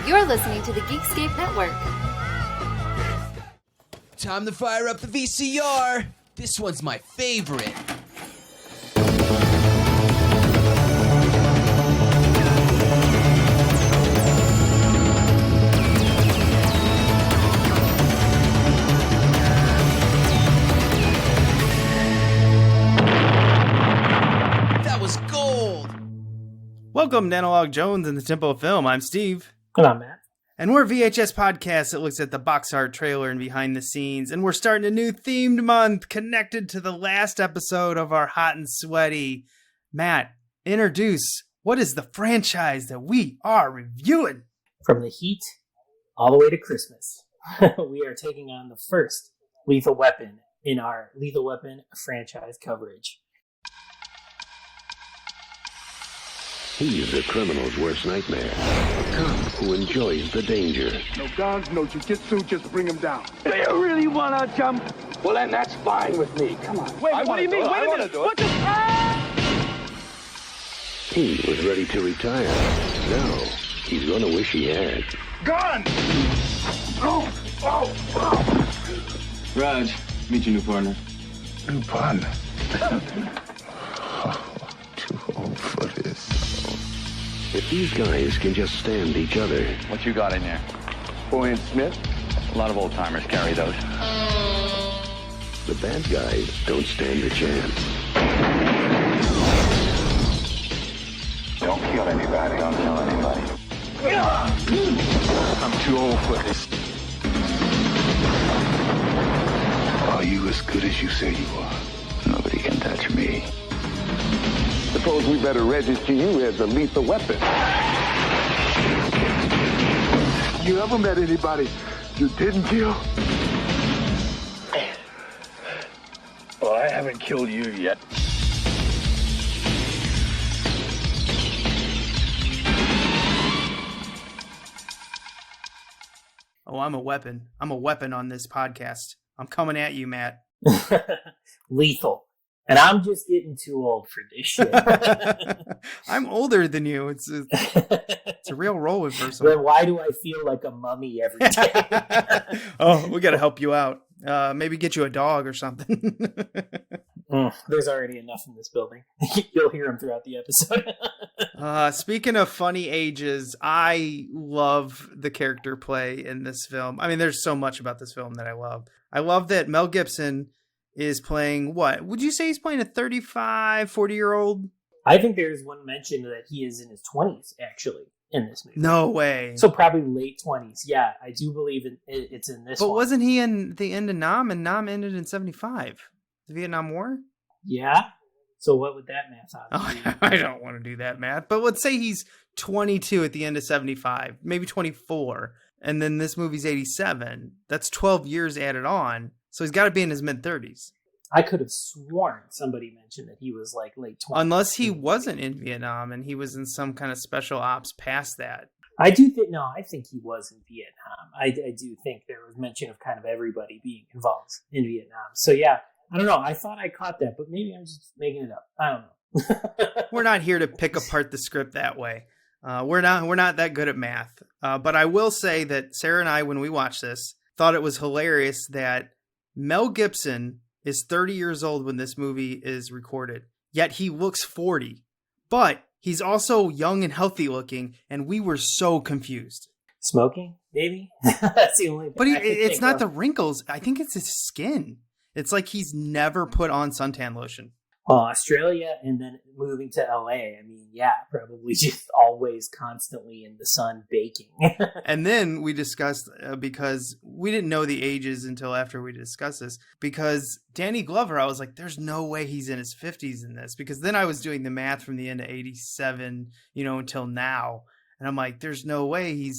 You're listening to the Geekscape Network. Time to fire up the VCR. This one's my favorite. That was gold. Welcome to Analog Jones and the Temple of Film. I'm Steve. And I'm Matt. And we're a VHS podcast that looks at the box art trailer and behind the scenes. And we're starting a new themed month connected to the last episode of our Hot and Sweaty. Matt, introduce what is the franchise that we are reviewing? From the heat all the way to Christmas, we are taking on the first Lethal Weapon in our Lethal Weapon franchise coverage. He's a criminal's worst nightmare. A cop who enjoys the danger. No guns, no jiu-jitsu, just bring him down. Do you really want to jump? Well, then that's fine with me. Come on. Wait, what do you mean? Wait a minute. What the... He was ready to retire. Now, he's gonna wish he had. Gun! Oh! Raj, meet your new partner. New partner? Too old for this. If these guys can just stand each other. What you got in there? 4-inch Smith? A lot of old timers carry those. The bad guys don't stand a chance. Don't kill anybody. Don't tell anybody. I'm too old for this. Are you as good as you say you are? Nobody can touch me. Suppose we better register you as a lethal weapon. You ever met anybody you didn't kill? Well, I haven't killed you yet. Oh, I'm a weapon. I'm a weapon on this podcast. I'm coming at you, Matt. Lethal. And I'm just getting too old for this shit. I'm older than you. It's a real role reversal. Then why do I feel like a mummy every day? Oh, we got to help you out. Maybe get you a dog or something. There's already enough in this building. You'll hear them throughout the episode. Speaking of funny ages, I love the character play in this film. I mean, there's so much about this film that I love. I love that Mel Gibson is playing what? Would you say he's playing a 35, 40-year-old? I think there's one mention that he is in his 20s, actually, in this movie. No way. So probably late 20s. Yeah, I do believe it's in this one. But wasn't he in the end of Nam? And Nam ended in 75. The Vietnam War? Yeah. So what would that math on? Oh, I don't want to do that math. But let's say he's 22 at the end of 75. Maybe 24. And then this movie's 87. That's 12 years added on. So he's got to be in his mid-30s. I could have sworn somebody mentioned that he was like late 20s. Unless he wasn't in Vietnam and he was in some kind of special ops past that. I do think, no, I think he was in Vietnam. I do think there was mention of kind of everybody being involved in Vietnam. So yeah, I don't know. I thought I caught that, but maybe I'm just making it up. I don't know. We're not here to pick apart the script that way. We're not that good at math. But I will say that Sarah and I, when we watched this, thought it was hilarious that Mel Gibson is 30 years old when this movie is recorded, yet he looks 40. But he's also young and healthy looking, and we were so confused. Smoking, maybe? That's the only thing. But it's not the wrinkles. I think it's his skin. It's like he's never put on suntan lotion. Australia and then moving to LA. I mean, yeah, probably just always constantly in the sun baking. And then we discussed, because we didn't know the ages until after we discussed this, because Danny Glover, I was like, there's no way he's in his 50s in this, because then I was doing the math from the end of 87, until now. And I'm like, there's no way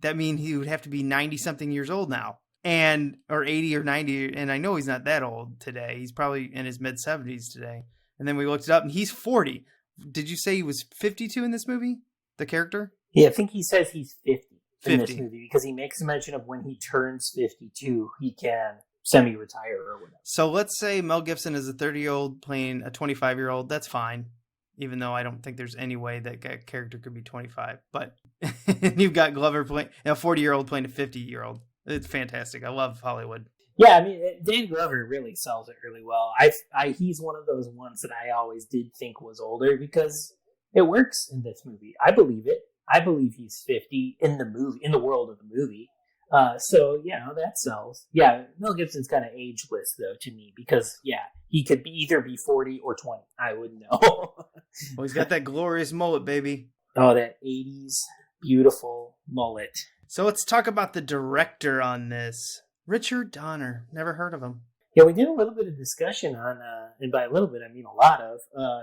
that means he would have to be 90 something years old now. Or 80 or 90, and I know he's not that old today. He's probably in his mid 70s today. And then we looked it up, and he's 40. Did you say he was 52 in this movie? The character? Yeah, I think he says he's 50 in this movie because he makes a mention of when he turns 52, he can semi-retire or whatever. So let's say Mel Gibson is a 30-year-old playing a 25-year-old. That's fine. even though I don't think there's any way that character could be 25. But you've got Glover playing a 40-year-old playing a 50-year-old. It's fantastic. I love Hollywood. Yeah, I mean, Dan Glover really sells it really well. He's one of those ones that I always did think was older because it works in this movie. I believe it. I believe he's 50 in the movie, in the world of the movie. So, that sells. Yeah, Mel Gibson's kind of ageless, though, to me, because, he could either be 40 or 20. I wouldn't know. Well, he's got that glorious mullet, baby. Oh, that 80s beautiful mullet. So let's talk about the director on this. Richard Donner. Never heard of him. Yeah, we did a little bit of discussion on, and by a little bit, I mean a lot of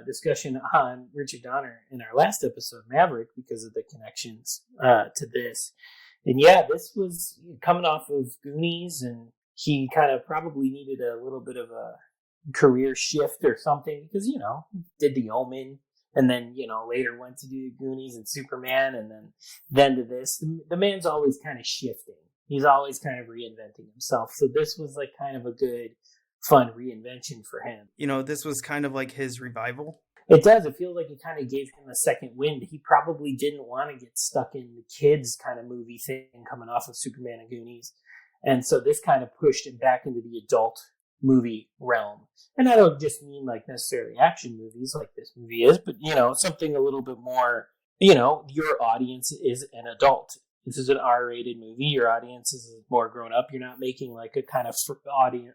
discussion on Richard Donner in our last episode, Maverick, because of the connections to this. And this was coming off of Goonies, and he kind of probably needed a little bit of a career shift or something, because, did The Omen, and then, later went to do Goonies and Superman, and then to this. The man's always kind of shifting. He's always kind of reinventing himself. So this was like kind of a good, fun reinvention for him. This was kind of like his revival. It does. It feels like it kind of gave him a second wind. He probably didn't want to get stuck in the kids kind of movie thing coming off of Superman and Goonies. And so this kind of pushed him back into the adult movie realm. And I don't just mean like necessarily action movies like this movie is, but, something a little bit more, your audience is an adult. This is an R-rated movie. Your audience is more grown up. You're not making like a kind of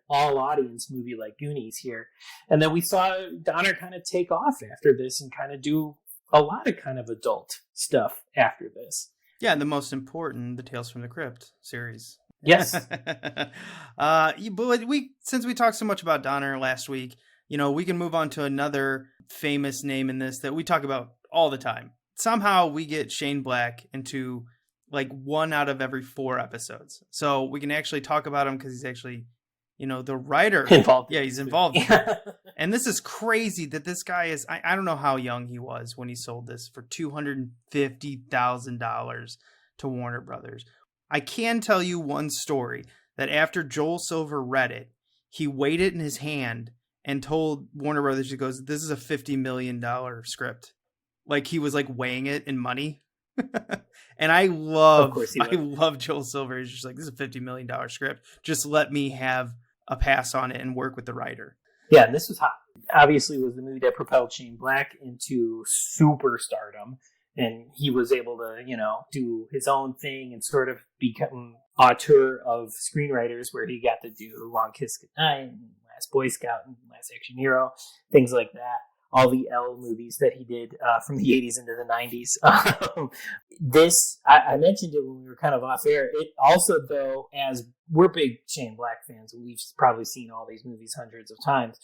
all audience movie like Goonies here. And then we saw Donner kind of take off after this and kind of do a lot of kind of adult stuff after this. Yeah, and the most important, the Tales from the Crypt series. Yes. But since we talked so much about Donner last week, we can move on to another famous name in this that we talk about all the time. Somehow we get Shane Black into like 1 out of every 4 episodes. So we can actually talk about him because he's actually, the writer. Involved. Yeah, he's involved. And this is crazy that this guy is, I don't know how young he was when he sold this for $250,000 to Warner Brothers. I can tell you one story that after Joel Silver read it, he weighed it in his hand and told Warner Brothers, he goes, this is a $50 million script. Like he was like weighing it in money. And I love Joel Silver. He's just like, this is a $50 million script. Just let me have a pass on it and work with the writer. Yeah, and this was hot. Obviously, it was the movie that propelled Shane Black into superstardom. And he was able to, do his own thing and sort of become auteur of screenwriters where he got to do Long Kiss Goodnight and Last Boy Scout and Last Action Hero, things like that. All the L movies that he did from the 80s into the 90s. I mentioned it when we were kind of off air. It also, though, as we're big Shane Black fans, we've probably seen all these movies hundreds of times,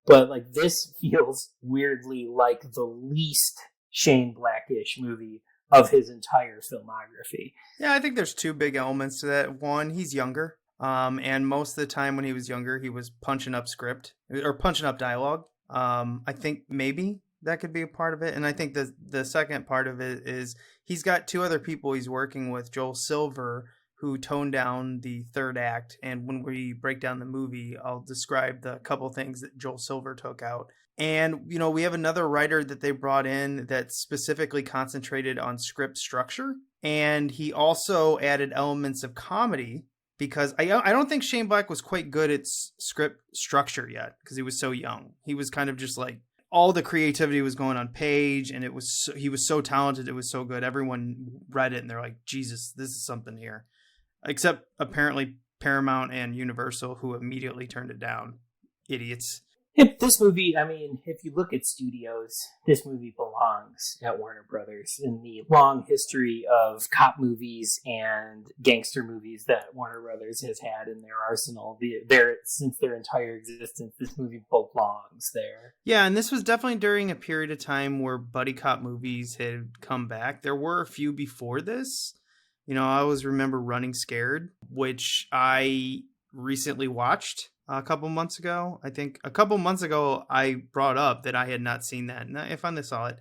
but like this feels weirdly like the least Shane Black-ish movie of his entire filmography. Yeah, I think there's 2 big elements to that. One, he's younger. And most of the time when he was younger, he was punching up dialogue. I think maybe that could be a part of it. And I think the second part of it is he's got 2 other people he's working with, Joel Silver, who toned down the third act. And when we break down the movie, I'll describe the couple things that Joel Silver took out. And, we have another writer that they brought in that specifically concentrated on script structure. And he also added elements of comedy. Because I don't think Shane Black was quite good at script structure yet because he was so young. He was kind of just like all the creativity was going on page, and he was so talented. It was so good. Everyone read it and they're like, Jesus, this is something here. Except apparently Paramount and Universal, who immediately turned it down. Idiots. This movie, I mean, if you look at studios, this movie belongs at Warner Brothers in the long history of cop movies and gangster movies that Warner Brothers has had in their arsenal. Since their entire existence, this movie belongs there. Yeah, and this was definitely during a period of time where buddy cop movies had come back. There were a few before this. I always remember Running Scared, which I recently watched. A couple months ago, I think a couple months ago, I brought up that I had not seen that, and I finally saw it.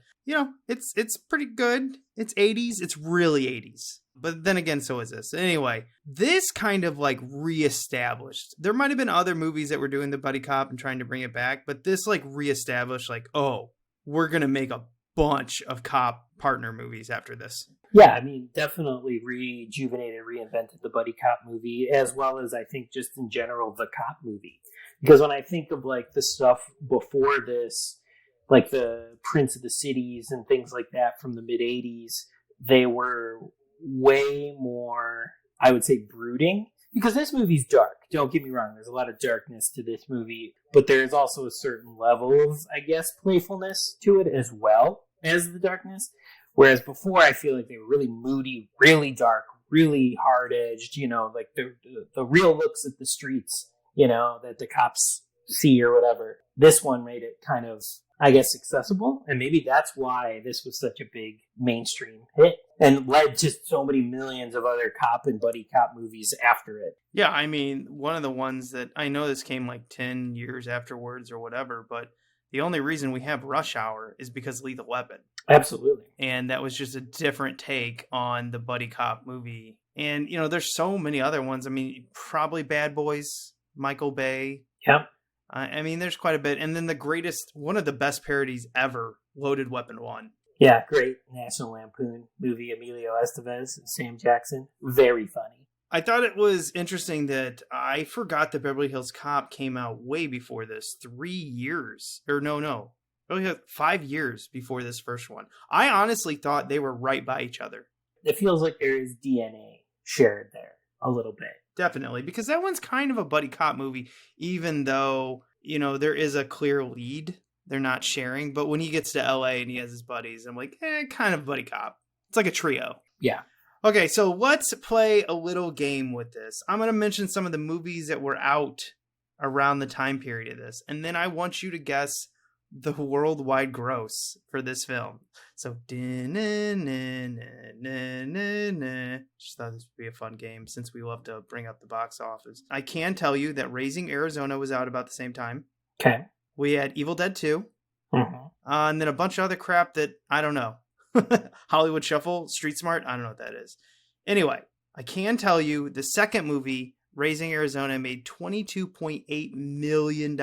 It's pretty good. It's 80s. It's really 80s. But then again, so is this. Anyway, this kind of like reestablished. There might have been other movies that were doing the buddy cop and trying to bring it back, but this like reestablished like, oh, we're going to make a bunch of cop partner movies after this. Yeah, I mean, definitely rejuvenated, reinvented the buddy cop movie, as well as I think just in general the cop movie. Because when I think of like the stuff before this, like the Prince of the Cities and things like that from the mid 80s, they were way more, I would say, brooding. Because this movie's dark. Don't get me wrong. There's a lot of darkness to this movie. But there's also a certain level of, I guess, playfulness to it as well as the darkness. Whereas before, I feel like they were really moody, really dark, really hard-edged, you know, like the real looks at the streets, you know, that the cops see or whatever. This one made it kind of, I guess, accessible. And maybe that's why this was such a big mainstream hit and led to so many millions of other cop and buddy cop movies after it. Yeah, I mean, one of the ones that I know this came like 10 years afterwards or whatever, but the only reason we have Rush Hour is because Lethal Weapon. Absolutely. And that was just a different take on the buddy cop movie. And, you know, there's so many other ones. I mean, probably Bad Boys, Michael Bay. Yep. I mean, there's quite a bit. And then the greatest, one of the best parodies ever, Loaded Weapon 1. Yeah, great National Lampoon movie. Emilio Estevez, Sam Jackson. Very funny. I thought it was interesting that I forgot that Beverly Hills Cop came out way before this. 3 years. Or no. 5 years before this first one. I honestly thought they were right by each other. It feels like there is DNA shared there a little bit. Definitely, because that one's kind of a buddy cop movie, even though, you know, there is a clear lead. They're not sharing. But when he gets to LA and he has his buddies, I'm like, kind of buddy cop. It's like a trio. Yeah. Okay, so let's play a little game with this. I'm going to mention some of the movies that were out around the time period of this. And then I want you to guess the worldwide gross for this film. So, just thought this would be a fun game since we love to bring up the box office. I can tell you that Raising Arizona was out about the same time. Okay. We had Evil Dead 2. Mm-hmm. And then a bunch of other crap that I don't know. Hollywood Shuffle, Street Smart, I don't know what that is. Anyway, I can tell you the second movie, Raising Arizona, made $22.8 million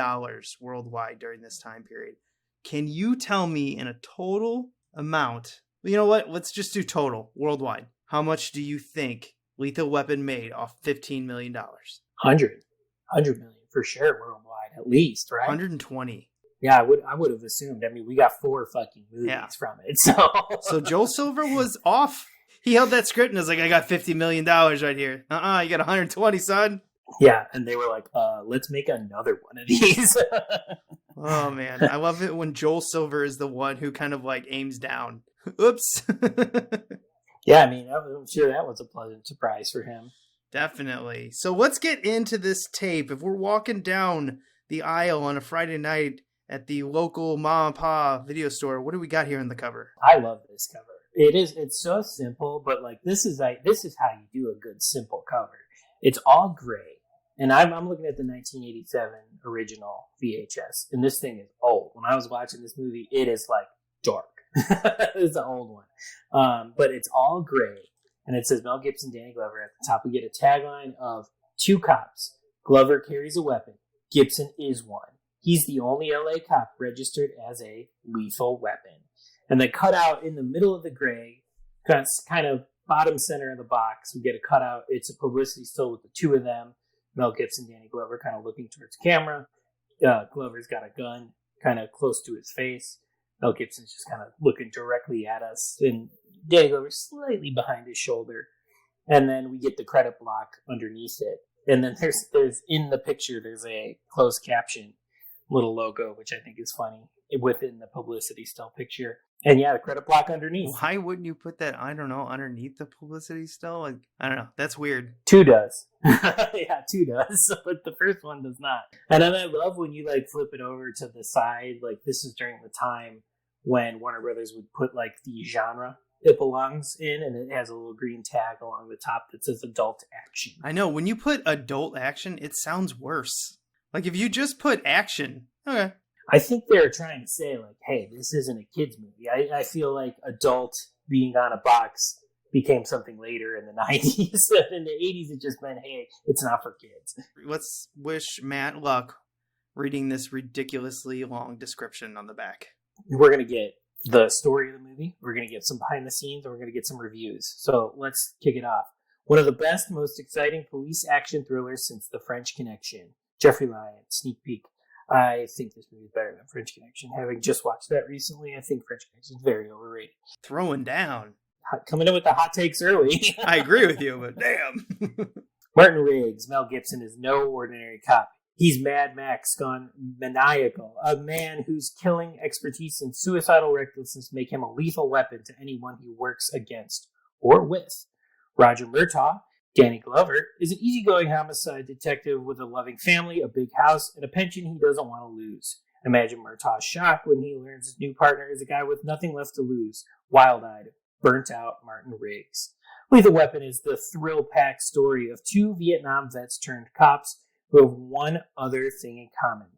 worldwide during this time period. Can you tell me in a total amount? You know what? Let's just do total worldwide. How much do you think Lethal Weapon made off $15 million? 100 million for sure worldwide, at least, right? 120. Yeah, I would have assumed. I mean, we got 4 fucking movies from it. So Joel Silver was off. He held that script and was like, I got $50 million right here. You got 120, son. Yeah, and they were like, let's make another one of these. Oh, man. I love it when Joel Silver is the one who kind of like aims down. Oops. Yeah, I mean, I'm sure that was a pleasant surprise for him. Definitely. So let's get into this tape. If we're walking down the aisle on a Friday night at the local mom and pop video store, what do we got here on the cover? I love this cover. It's so simple, but like this is how you do a good simple cover. It's all gray, and I'm looking at the 1987 original VHS, and this thing is old. When I was watching this movie, it is like dark. It's an old one, but it's all gray, and it says Mel Gibson, Danny Glover. At the top, we get a tagline of 2 cops. Glover carries a weapon. Gibson is one. He's the only LA cop registered as a lethal weapon. And then cut out in the middle of the gray, kind of bottom center of the box, we get a cutout. It's a publicity still with the 2 of them. Mel Gibson, Danny Glover, kind of looking towards camera. Glover's got a gun kind of close to his face. Mel Gibson's just kind of looking directly at us. And Danny Glover's slightly behind his shoulder. And then we get the credit block underneath it. And then there's in the picture, there's a closed caption little logo, which I think is funny, within the publicity still picture. And yeah, the credit block underneath. Why wouldn't you put that, I don't know, underneath the publicity still? Like, I don't know. That's weird. 2 does. Yeah, 2 does. But the first one does not. And then I love when you like flip it over to the side. Like this is during the time when Warner Brothers would put like the genre it belongs in, and it has a little green tag along the top that says adult action. I know. When you put adult action, it sounds worse. Like if you just put action, okay. I think they're trying to say, like, hey, this isn't a kid's movie. I feel like adult being on a box became something later in the 90s. In the 80s, it just meant, hey, it's not for kids. Let's wish Matt luck reading this ridiculously long description on the back. we're going to get the story of the movie, we're going to get some behind the scenes, and we're going to get some reviews. So let's kick it off. One of the best, most exciting police action thrillers since The French Connection. Jeffrey Lyon, sneak peek. I think this movie is better than French Connection. Having just watched that recently, I think French Connection is very overrated. Throwing down. Coming in with the hot takes early. I agree with you, but damn. Martin Riggs, Mel Gibson, is no ordinary cop. He's Mad Max gone maniacal, a man whose killing expertise and suicidal recklessness make him a lethal weapon to anyone he works against or with. Roger Murtaugh, Danny Glover, is an easygoing homicide detective with a loving family, a big house, and a pension he doesn't want to lose. Imagine Murtaugh's shock when he learns his new partner is a guy with nothing left to lose, wild-eyed, burnt-out Martin Riggs. Lethal Weapon is the thrill-packed story of two Vietnam vets turned cops who have one other thing in common.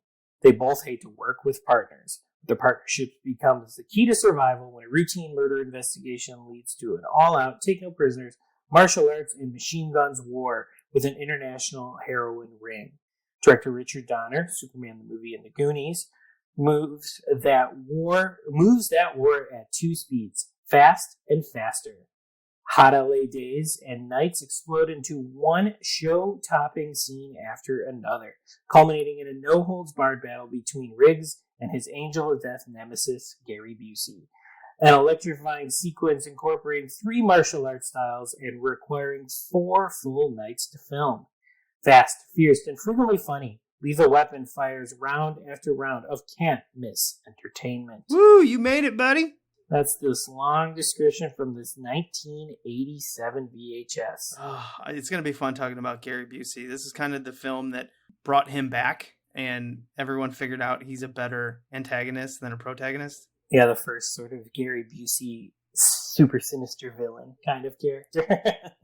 They both hate to work with partners. Their partnership becomes the key to survival when a routine murder investigation leads to an all-out, take-no-prisoners, martial arts, and machine guns war with an international heroin ring. Director Richard Donner, Superman the movie and the Goonies, moves that war at two speeds, fast and faster. Hot LA days and nights explode into one show-topping scene after another, culminating in a no-holds-barred battle between Riggs and his angel of death nemesis, Gary Busey. An electrifying sequence incorporating 3 martial arts styles and requiring 4 full nights to film. Fast, fierce, and frequently funny, Lethal Weapon fires round after round of can't-miss entertainment. Woo, you made it, buddy. That's this long description from this 1987 VHS. Oh, it's going to be fun talking about Gary Busey. This is kind of the film that brought him back, and everyone figured out he's a better antagonist than a protagonist. Yeah, the first sort of Gary Busey super sinister villain kind of character.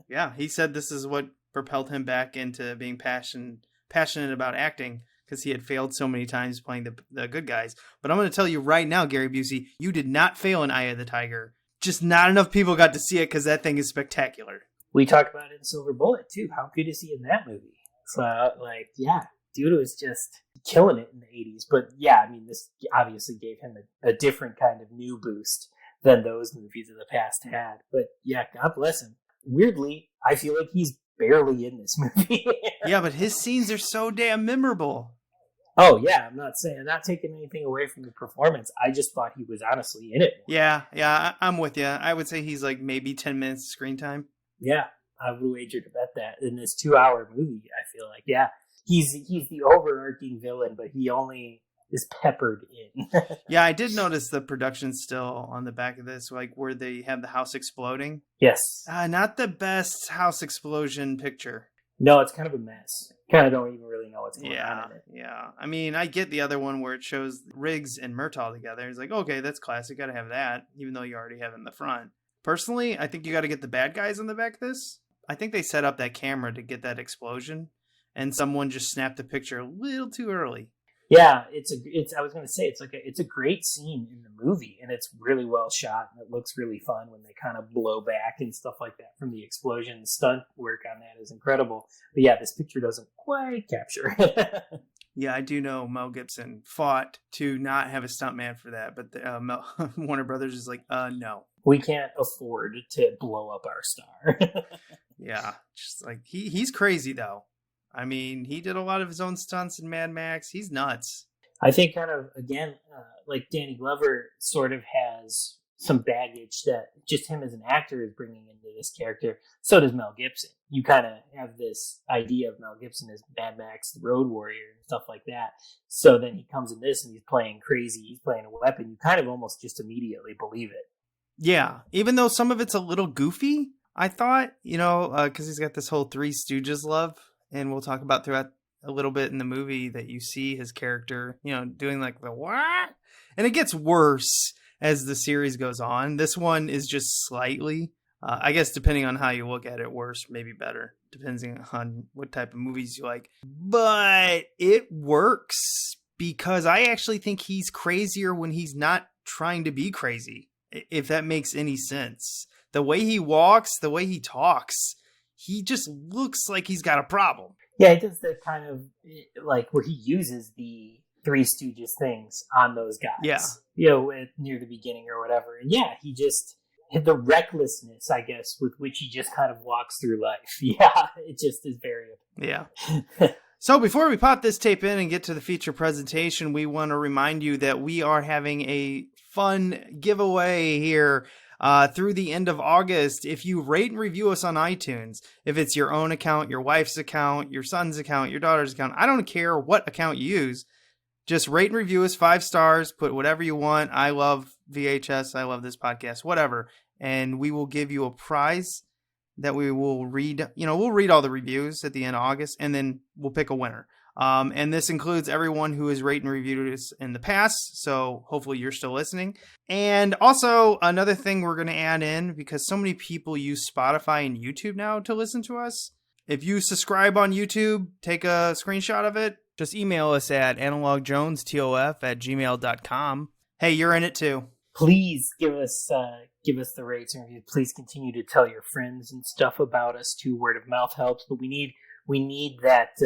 Yeah, he said this is what propelled him back into being passionate about acting, because he had failed so many times playing the good guys. But I'm going to tell you right now, Gary Busey, you did not fail in Eye of the Tiger. Just not enough people got to see it because that thing is spectacular. We talked about it in Silver Bullet, too. How good is he in that movie? So, dude was just killing it in the 80s. But, yeah, I mean, this obviously gave him a different kind of new boost than those movies of the past had. But, yeah, God bless him. Weirdly, I feel like he's barely in this movie. Yeah, but his scenes are so damn memorable. Oh, yeah, I'm not taking anything away from the performance. I just thought he was honestly in it more. Yeah, I'm with you. I would say he's like maybe 10 minutes screen time. Yeah, I would wager to bet that in this 2-hour movie, I feel like, yeah, he's the overarching villain, but he only is peppered in. Yeah, I did notice the production still on the back of this, like where they have the house exploding. Yes. Not the best house explosion picture. No, it's kind of a mess. Kind of don't even really know what's going on in it. Yeah. I mean, I get the other one where it shows Riggs and Murtaugh together. It's like, okay, that's classic. Got to have that, even though you already have it in the front. Personally, I think you got to get the bad guys on the back of this. I think they set up that camera to get that explosion, and someone just snapped the picture a little too early. Yeah, I was going to say it's a great scene in the movie, and it's really well shot, and it looks really fun when they kind of blow back and stuff like that from the explosion. The stunt work on that is incredible. But yeah, this picture doesn't quite capture it. Yeah, I do know Mel Gibson fought to not have a stuntman for that, but Warner Brothers is like, no. We can't afford to blow up our star. Yeah, just like he's crazy though. I mean, he did a lot of his own stunts in Mad Max. He's nuts. I think kind of, again, like Danny Glover sort of has some baggage that just him as an actor is bringing into this character. So does Mel Gibson. You kind of have this idea of Mel Gibson as Mad Max, the Road Warrior, and stuff like that. So then he comes in this and he's playing crazy. He's playing a weapon. You kind of almost just immediately believe it. Yeah, even though some of it's a little goofy, I thought, because he's got this whole Three Stooges love. And we'll talk about throughout a little bit in the movie that you see his character, doing like the what? And it gets worse as the series goes on. This one is just slightly, I guess, depending on how you look at it, worse, maybe better, depending on what type of movies you like. But it works because I actually think he's crazier when he's not trying to be crazy, if that makes any sense. The way he walks, the way he talks, he just looks like he's got a problem. Yeah, he does that kind of like where he uses the Three Stooges things on those guys. Yeah. Near the beginning or whatever. And yeah, he just had the recklessness, I guess, with which he just kind of walks through life. Yeah, it just is very. Yeah. So before we pop this tape in and get to the feature presentation, we want to remind you that we are having a fun giveaway here through the end of August. If you rate and review us on iTunes, if it's your own account, your wife's account, your son's account, your daughter's account, I don't care what account you use. Just rate and review us 5 stars, put whatever you want. I love VHS. I love this podcast, whatever. And we will give you a prize that we will read. We'll read all the reviews at the end of August, and then we'll pick a winner. And this includes everyone who has rated and reviewed us in the past. So hopefully you're still listening. And also another thing we're going to add in, because so many people use Spotify and YouTube now to listen to us. If you subscribe on YouTube, take a screenshot of it. Just email us at analogjonestof@gmail.com. Hey, you're in it too. Please give us the rates and reviews. Please continue to tell your friends and stuff about us too. Word of mouth helps, but we need that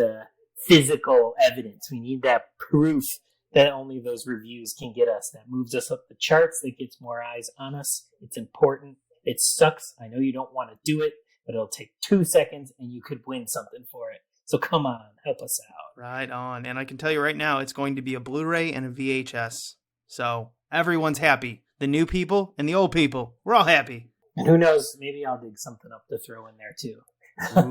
physical evidence. We need that proof that only those reviews can get us. That moves us up the charts. That gets more eyes on us. It's important. It sucks. I know you don't want to do it, but it'll take 2 seconds and you could win something for it. So come on, help us out. Right on. And I can tell you right now, it's going to be a Blu-ray and a VHS. So everyone's happy. The new people and the old people. We're all happy. And who knows, maybe I'll dig something up to throw in there too.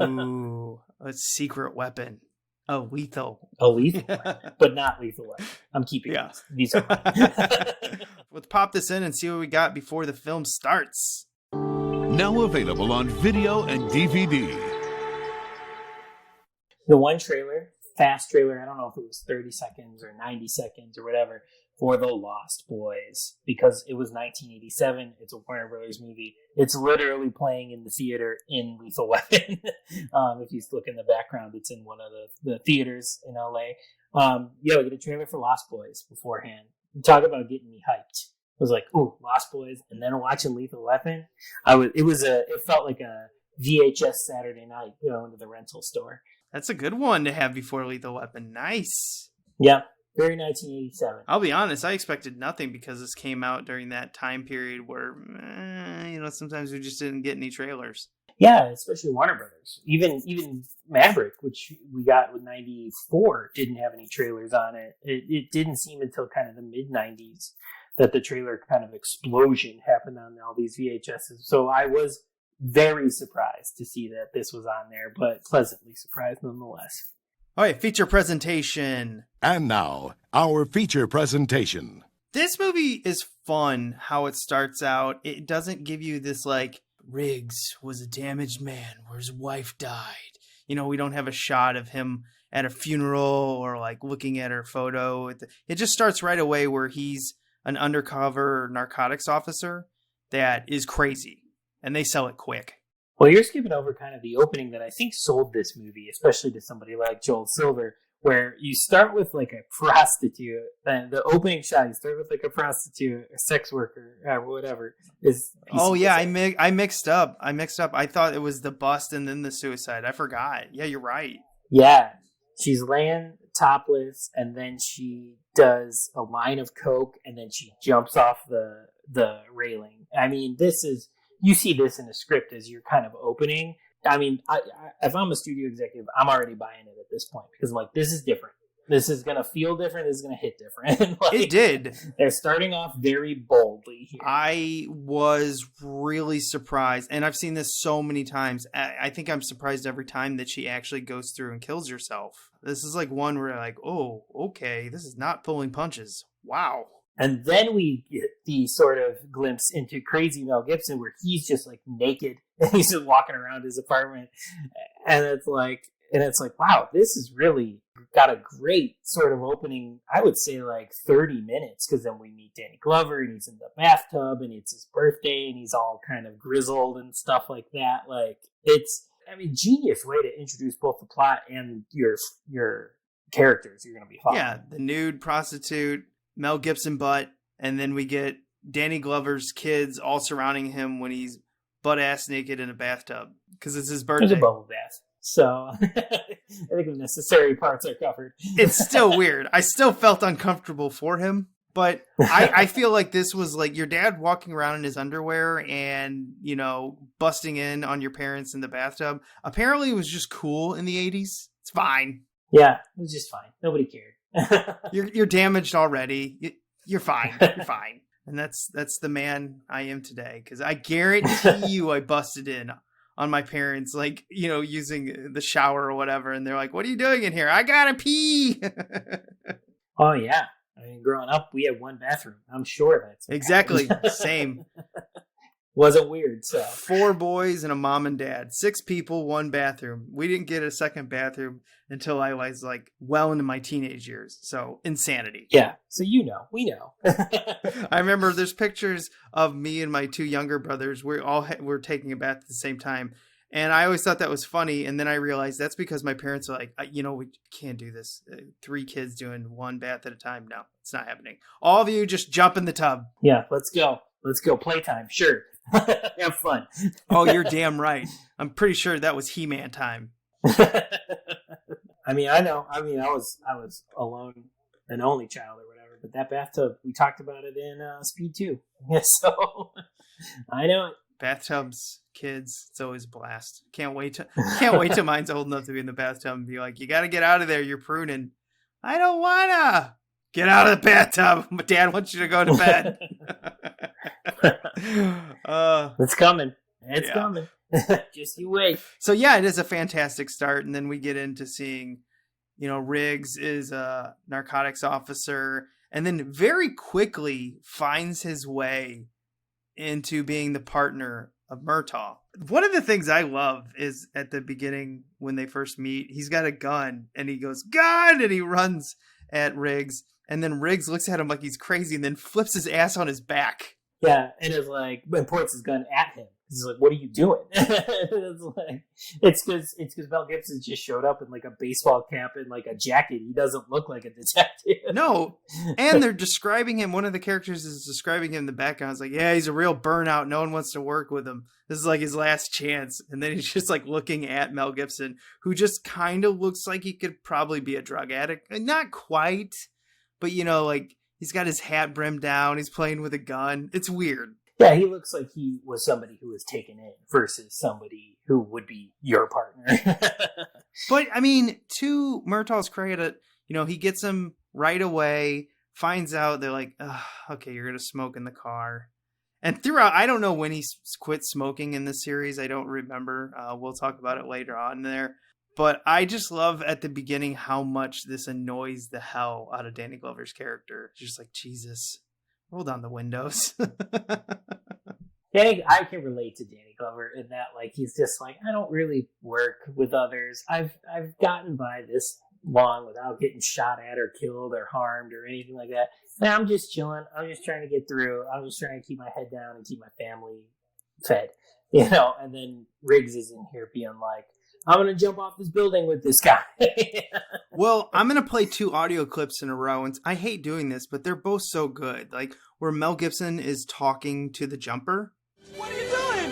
Ooh, a secret weapon. A lethal. A lethal weapon, but not lethal weapon. I'm keeping these are mine. Let's pop this in and see what we got before the film starts. Now available on video and DVD. The one trailer, fast trailer, I don't know if it was 30 seconds or 90 seconds or whatever, for The Lost Boys, because it was 1987. It's a Warner Brothers movie. It's literally playing in the theater in Lethal Weapon. If you look in the background, it's in one of the theaters in LA. We get a trailer for Lost Boys beforehand. Talk about getting me hyped. It was like, ooh, Lost Boys, and then watching Lethal Weapon. It felt like a VHS Saturday night, into the rental store. That's a good one to have before Lethal Weapon. Nice. Yeah, very 1987. I'll be honest, I expected nothing because this came out during that time period where, sometimes we just didn't get any trailers. Yeah, especially Warner Brothers. Even Maverick, which we got with 94, didn't have any trailers on it. It didn't seem until kind of the mid-90s that the trailer kind of explosion happened on all these VHSs. So I was very surprised to see that this was on there, but pleasantly surprised nonetheless. All right, feature presentation. And now, our feature presentation. This movie is fun how it starts out. It doesn't give you this Riggs was a damaged man where his wife died. We don't have a shot of him at a funeral or looking at her photo. It just starts right away where he's an undercover narcotics officer that is crazy. And they sell it quick. Well, you're skipping over kind of the opening that I think sold this movie, especially to somebody like Jolt Silver, where you start with a prostitute, and the opening shot, you start with a prostitute, a sex worker, or whatever. I mixed up. I thought it was the bust and then the suicide. I forgot. Yeah, you're right. Yeah. She's laying topless, and then she does a line of coke, and then she jumps off the railing. I mean, you see this in the script as you're kind of opening. I mean, if I'm a studio executive, I'm already buying it at this point because I'm like, this is different. This is going to feel different. This is going to hit different. It did. They're starting off very boldly here. I was really surprised, and I've seen this so many times. I think I'm surprised every time that she actually goes through and kills herself. This is one where you're oh, okay, this is not pulling punches. Wow. And then we get the sort of glimpse into crazy Mel Gibson where he's just naked and he's just walking around his apartment. And it's like, wow, this is really got a great sort of opening. I would say 30 minutes, because then we meet Danny Glover and he's in the bathtub and it's his birthday and he's all kind of grizzled and stuff like that. It's genius way to introduce both the plot and your characters you're going to be following. Yeah, the nude prostitute, Mel Gibson butt, and then we get Danny Glover's kids all surrounding him when he's butt-ass naked in a bathtub because it's his birthday. There's a bubble bath. So I think the necessary parts are covered. It's still weird. I still felt uncomfortable for him, but I feel like this was like your dad walking around in his underwear and, you know, busting in on your parents in the bathtub. Apparently it was just cool in the 80s. It's fine. Yeah, it was just fine. Nobody cared. You're damaged already. You're fine. You're fine. And that's the man I am today. Because I guarantee you I busted in on my parents, like, you know, using the shower or whatever. And they're like, what are you doing in here? I gotta pee. Oh, yeah. I mean, growing up, we had one bathroom. I'm sure that's exactly. Same. Wasn't weird. So 4 boys and a mom and dad, 6 people, 1 bathroom. We didn't get a second bathroom until I was like well into my teenage years. So insanity. Yeah. So we know. I remember there's pictures of me and my 2 younger brothers. We're taking a bath at the same time. And I always thought that was funny. And then I realized that's because my parents are like, you know, we can't do this. 3 kids doing 1 bath at a time. No, it's not happening. All of you just jump in the tub. Yeah, let's go. Let's go. Playtime. Sure. Have fun. Oh, you're damn right. I'm pretty sure that was He-Man time. I mean, I know. I mean, I was alone, an only child or whatever. But that bathtub, we talked about it in Speed 2. Yeah, so I know it. Bathtubs, kids, it's always a blast. Can't wait till mine's old enough to be in the bathtub and be like, you got to get out of there. You're pruning. I don't wanna get out of the bathtub. My dad wants you to go to bed. It's coming. It's coming. Just you wait. So yeah, it is a fantastic start. And then we get into seeing, you know, Riggs is a narcotics officer and then very quickly finds his way into being the partner of Murtaugh. One of the things I love is at the beginning when they first meet, he's got a gun and he goes, gun! And he runs at Riggs. And then Riggs looks at him like he's crazy and then flips his ass on his back. Yeah, and it's like, and points his gun at him. He's like, what are you doing? It's because Mel Gibson just showed up in like a baseball cap and like a jacket. He doesn't look like a detective. No, and they're describing him. One of the characters is describing him in the background. It's like, yeah, he's a real burnout. No one wants to work with him. This is like his last chance. And then he's just like looking at Mel Gibson, who just kind of looks like he could probably be a drug addict. Not quite, but you know, like he's got his hat brimmed down. He's playing with a gun. It's weird. Yeah, he looks like he was somebody who was taken in versus somebody who would be your partner. But, I mean, to Murtaugh's credit, you know, he gets him right away, finds out, they're like, okay, you're going to smoke in the car. And throughout, I don't know when he quit smoking in this series. I don't remember. We'll talk about it later on there. But I just love at the beginning how much this annoys the hell out of Danny Glover's character. It's just like, Jesus. Roll down the windows. I can relate to Danny Glover in that, like, he's just like, I don't really work with others. I've gotten by this long without getting shot at or killed or harmed or anything like that. And I'm just chilling. I'm just trying to get through. I'm just trying to keep my head down and keep my family fed, you know. And then Riggs is in here being like, I'm going to jump off this building with this guy. Well, I'm going to play 2 audio clips in a row. And I hate doing this, but they're both so good. Like where Mel Gibson is talking to the jumper. What are you doing?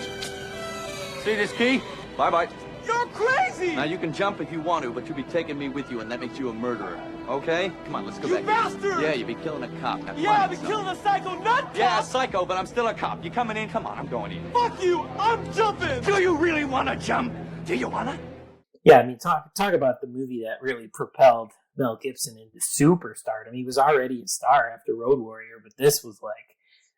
See this key? Bye-bye. You're crazy! Now you can jump if you want to, but you'll be taking me with you, and that makes you a murderer. Okay? Come on, let's go You back. bastard! Yeah, you'll be killing a cop. Now, Yeah, I'll find be killing a psycho nut cop! Yeah, psycho, but I'm still a cop. You coming in? Come on, I'm going in. Fuck you! I'm jumping! Do you really want to jump? Do you want to? Yeah, I mean, talk about the movie that really propelled Mel Gibson into superstardom. He was already a star after Road Warrior, but this was like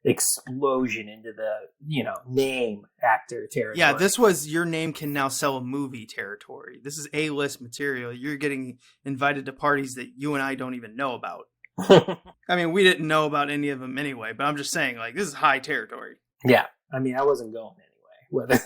explosion into the, you know, name actor territory. Yeah, this was your name can now sell a movie territory. This is A-list material. You're getting invited to parties that you and I don't even know about. I mean, we didn't know about any of them anyway, but I'm just saying, like, this is high territory. Yeah, I mean, I wasn't going anyway,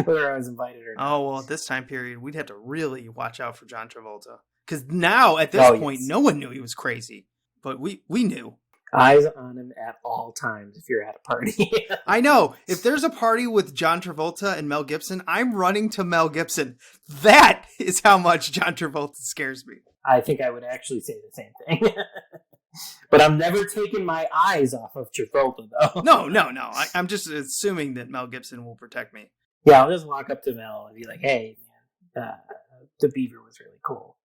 whether I was invited or not. Oh, well, at this time period, we'd have to really watch out for John Travolta. Because now, at this point, no one knew he was crazy. But we knew. Eyes on him at all times if you're at a party. I know. If there's a party with John Travolta and Mel Gibson, I'm running to Mel Gibson. That is how much John Travolta scares me. I think I would actually say the same thing. But I'm never taking my eyes off of Travolta, though. No. I'm just assuming that Mel Gibson will protect me. Yeah, I'll just walk up to Mel and be like, hey, the beaver was really cool.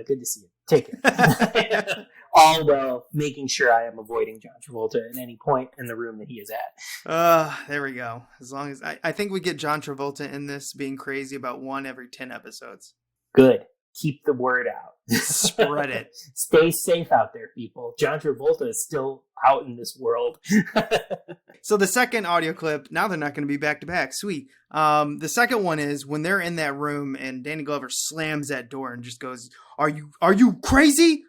Good to see you. Take care. All while making sure I am avoiding John Travolta at any point in the room that he is at. There we go. As long as I think we get John Travolta in this being crazy about 1 every 10 episodes. Good. Keep the word out. Spread it. Stay safe out there, people. John Travolta is still out in this world. So the second audio clip, now they're not going to be back to back. Sweet. The second one is when they're in that room and Danny Glover slams that door and just goes, Are you crazy?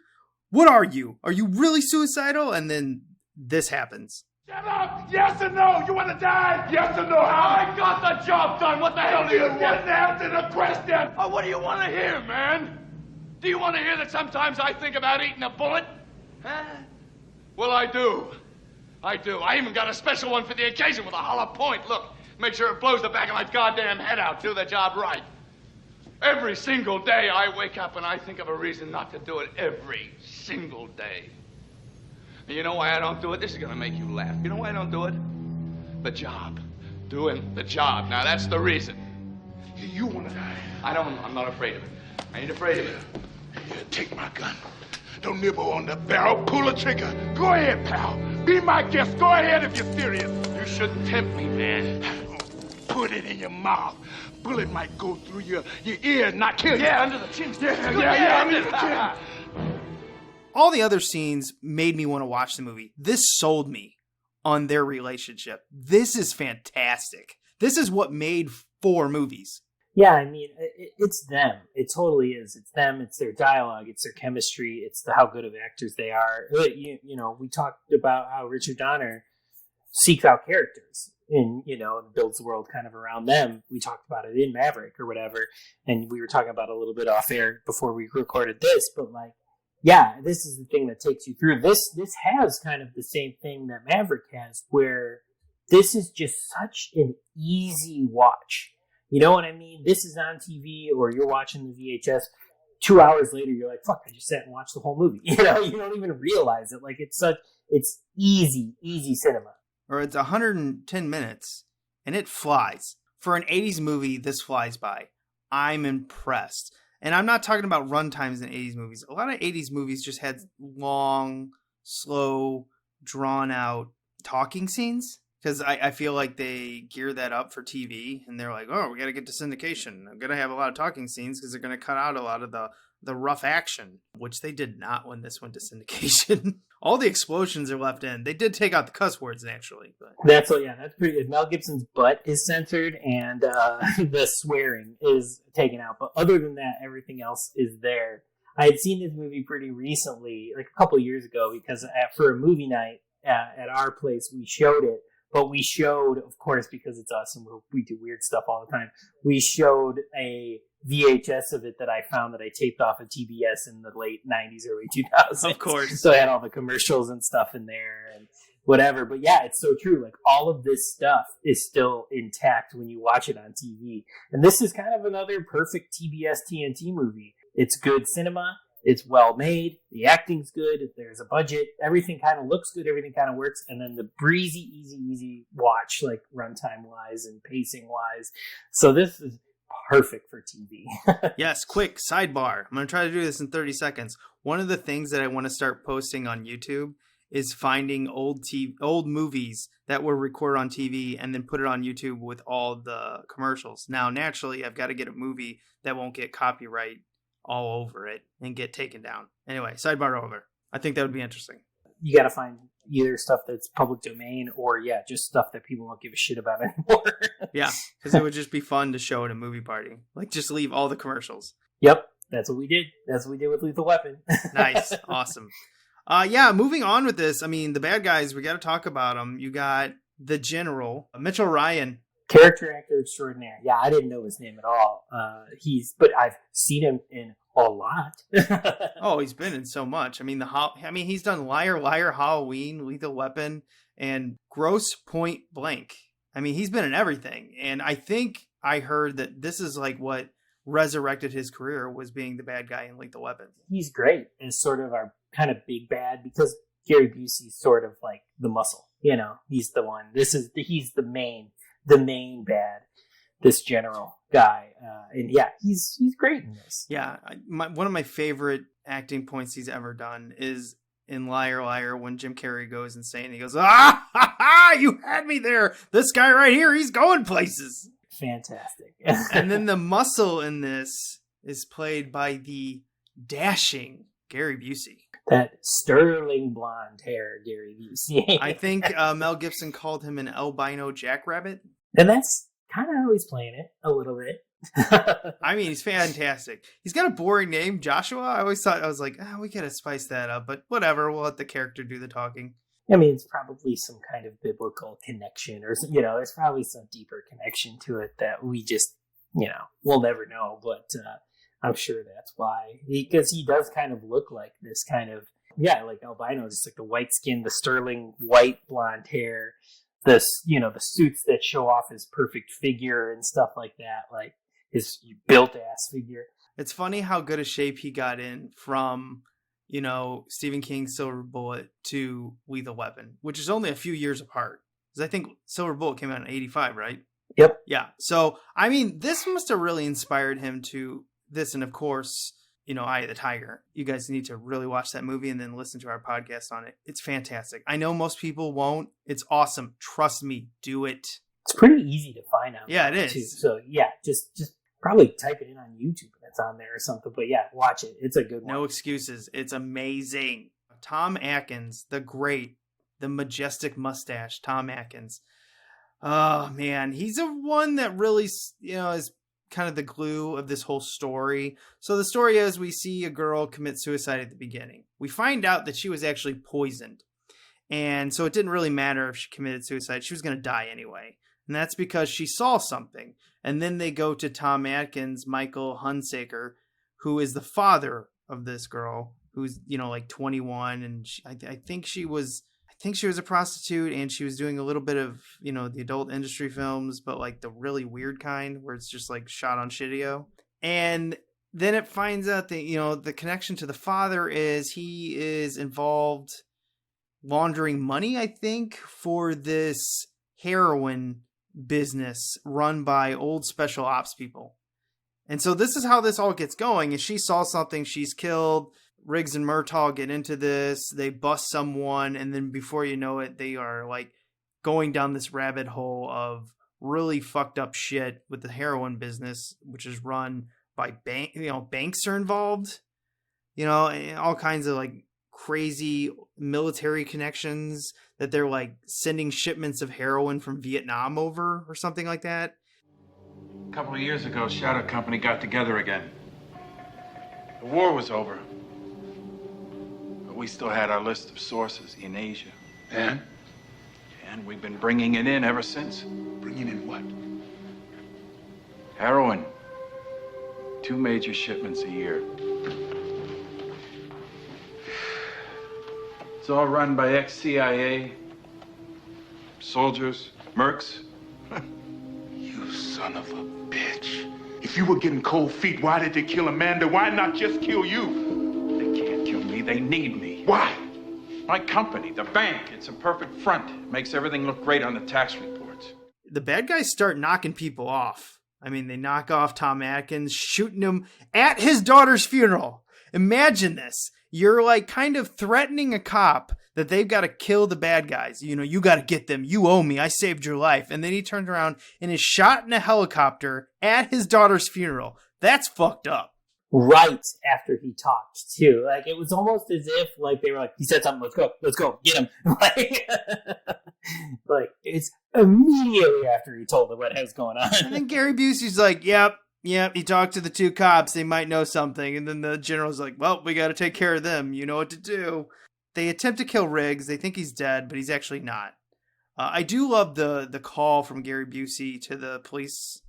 What are you? Are you really suicidal? And then this happens. Shut up! Yes or no? You want to die? Yes or no? I got the job done. What the hell do you want? Didn't answer the question. Oh, what do you want to hear, man? Do you want to hear that sometimes I think about eating a bullet? Huh? Well, I do. I even got a special one for the occasion with a hollow point. Look, make sure it blows the back of my goddamn head out. Do the job right. Every single day I wake up and I think of a reason not to do it. Every single day. And you know why I don't do it? This is going to make you laugh. You know why I don't do it? The job. Doing the job. Now, that's the reason. You want to die? I'm not afraid of it. I ain't afraid of it. Here, take my gun. Don't nibble on the barrel. Pull the trigger. Go ahead, pal. Be my guest. Go ahead if you're serious. You shouldn't tempt me, man. Put it in your mouth. Bullet might go through your ear, not kill you. Yeah, under the chin. Yeah, under the chin. All the other scenes made me want to watch the movie. This sold me on their relationship. This is fantastic. This is what made 4 movies. Yeah, I mean, it's them. It totally is. It's them. It's their dialogue. It's their chemistry. It's how good of actors they are. You know, we talked about how Richard Donner seeks out characters and, builds the world kind of around them. We talked about it in Maverick or whatever, and we were talking about it a little bit off air before we recorded this, but yeah, this is the thing that takes you through. This has kind of the same thing that Maverick has, where this is just such an easy watch. You know what I mean? This is on TV, or you're watching the VHS. 2 hours later, you're like, "Fuck! I just sat and watched the whole movie." You don't even realize it. It's easy cinema. Or it's 110 minutes, and it flies. For an 80s movie, this flies by. I'm impressed. And I'm not talking about run times in 80s movies. A lot of 80s movies just had long, slow, drawn-out talking scenes. Because I feel like they gear that up for TV. And they're like, oh, we got to get to syndication. I'm going to have a lot of talking scenes because they're going to cut out a lot of the rough action. Which they did not when this went to syndication. All the explosions are left in. They did take out the cuss words, naturally. But. That's pretty good. Mel Gibson's butt is censored, and the swearing is taken out. But other than that, everything else is there. I had seen this movie pretty recently, like a couple of years ago, because for a movie night at our place, we showed it. But we showed, of course, because it's us and we do weird stuff all the time, we showed a VHS of it that I found that I taped off of TBS in the late 90s, early 2000s. Of course. So I had all the commercials and stuff in there and whatever. But yeah, it's so true. Like, all of this stuff is still intact when you watch it on TV. And this is kind of another perfect TBS TNT movie. It's good cinema. It's well made. The acting's good. There's a budget. Everything kind of looks good. Everything kind of works. And then the breezy, easy watch, like runtime wise and pacing wise. So this is perfect for TV. Yes, quick sidebar. I'm going to try to do this in 30 seconds. One of the things that I want to start posting on YouTube is finding old movies that were recorded on TV and then put it on YouTube with all the commercials. Now, naturally, I've got to get a movie that won't get copyright all over it and get taken down. Anyway, sidebar over. I think that would be interesting. You got to find either stuff that's public domain or, just stuff that people don't give a shit about anymore. Yeah, because it would just be fun to show at a movie party. Like, just leave all the commercials. Yep, that's what we did. That's what we did with Lethal Weapon. Nice, awesome. Moving on with this, I mean, the bad guys, we got to talk about them. You got the General, Mitchell Ryan. Character actor extraordinaire. Yeah, I didn't know his name at all. But I've seen him in a lot. Oh, he's been in so much. I mean, he's done Liar, Liar, Halloween, Lethal Weapon, and Gross Point Blank. I mean, he's been in everything. And I think I heard that this is like what resurrected his career, was being the bad guy in Lethal Weapon. He's great as sort of our kind of big bad, because Gary Busey's sort of like the muscle. He's the one. He's the main bad. this general guy. And yeah, he's great in this. Yeah, one of my favorite acting points he's ever done is in Liar Liar when Jim Carrey goes insane. He goes, "Ah, ha, ha, you had me there. This guy right here, he's going places." Fantastic. And then the muscle in this is played by the dashing Gary Busey. That sterling blonde hair, Gary Busey. I think Mel Gibson called him an albino jackrabbit. And that's kind of how he's playing it a little bit. I mean, he's fantastic. He's got a boring name, Joshua. I always thought, I was like, we gotta spice that up, but whatever. We'll let the character do the talking. I mean, it's probably some kind of biblical connection, or, there's probably some deeper connection to it that we just, we'll never know. But I'm sure that's why. Because he does kind of look like this kind of, like albino, just like the white skin, the sterling white blonde hair, the suits that show off his perfect figure and stuff like that, like his built-ass figure. It's funny how good a shape he got in from Stephen King's Silver Bullet to Lethal Weapon, which is only a few years apart. Because I think Silver Bullet came out in 85, right? Yep. Yeah. So, I mean, this must have really inspired him to this. And of course, Eye of the Tiger. You guys need to really watch that movie and then listen to our podcast on it. It's fantastic. I know most people won't. It's awesome. Trust me. Do it. It's pretty easy to find out. Yeah, it is. Too. So, yeah, just probably type it in on YouTube if it's on there or something. But yeah, watch it. It's a good one. No excuses. It's amazing. Tom Atkins, the great, the majestic mustache, Tom Atkins. Oh, man. He's the one that really, is kind of the glue of this whole story. So the story is we see a girl commit suicide at the beginning. We find out that she was actually poisoned. And so it didn't really matter if she committed suicide. She was going to die anyway. And that's because she saw something. And then they go to Tom Atkins, Michael Hunsaker, who is the father of this girl, who's, like 21. And I think she was a prostitute, and she was doing a little bit of, the adult industry films, but like the really weird kind where it's just like shot on Shittio. And then it finds out that, the connection to the father is he is involved laundering money, I think, for this heroin business run by old special ops people. And so this is how this all gets going. Is she saw something, she's killed. Riggs and Murtaugh get into this, they bust someone, and then before you know it, they are like going down this rabbit hole of really fucked up shit with the heroin business, which is run by banks are involved, and all kinds of like crazy military connections that they're like sending shipments of heroin from Vietnam over or something like that. A couple of years ago, Shadow Company got together again. The war was over. But we still had our list of sources in Asia. And? And we've been bringing it in ever since. Bringing in what? Heroin. 2 major shipments a year. It's all run by ex-CIA, soldiers, mercs. You son of a bitch. If you were getting cold feet, why did they kill Amanda? Why not just kill you? They can't kill me. They need me. Why? My company, the bank, it's a perfect front. It makes everything look great on the tax reports. The bad guys start knocking people off. I mean, they knock off Tom Atkins, shooting him at his daughter's funeral. Imagine this. You're like kind of threatening a cop that they've got to kill the bad guys. You got to get them. You owe me. I saved your life. And then he turns around and is shot in a helicopter at his daughter's funeral. That's fucked up. Right after he talked, too. Like, it was almost as if, like, they were like, he said something, let's go, get him. Like, it's immediately after he told them what was going on. And then Gary Busey's like, yep, he talked to the 2 cops. They might know something. And then the general's like, well, we got to take care of them. You know what to do. They attempt to kill Riggs. They think he's dead, but he's actually not. I do love the call from Gary Busey to the police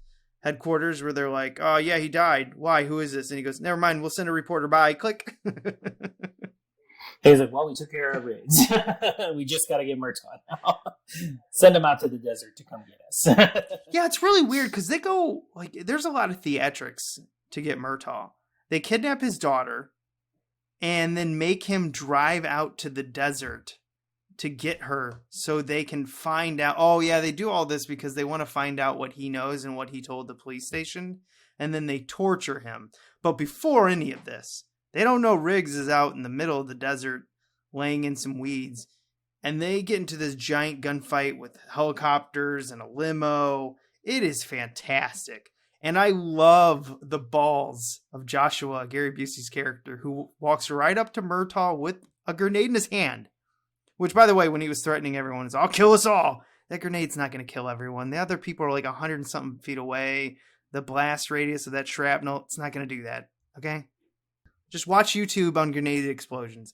headquarters where they're like, oh, yeah, he died. Why? Who is this? And he goes, never mind. We'll send a reporter by. Click. He's like, well, we took care of Riggs. We just got to get Murtaugh now. Send him out to the desert to come get us. Yeah, it's really weird because they go, like, there's a lot of theatrics to get Murtaugh. They kidnap his daughter and then make him drive out to the desert to get her so they can find out. Oh, yeah, they do all this because they want to find out what he knows and what he told the police station. And then they torture him. But before any of this, they don't know Riggs is out in the middle of the desert laying in some weeds. And they get into this giant gunfight with helicopters and a limo. It is fantastic. And I love the balls of Joshua, Gary Busey's character, who walks right up to Murtaugh with a grenade in his hand. Which, by the way, when he was threatening everyone, is, I'll kill us all. That grenade's not going to kill everyone. The other people are like 100 and something feet away. The blast radius of that shrapnel, it's not going to do that. Okay? Just watch YouTube on grenade explosions.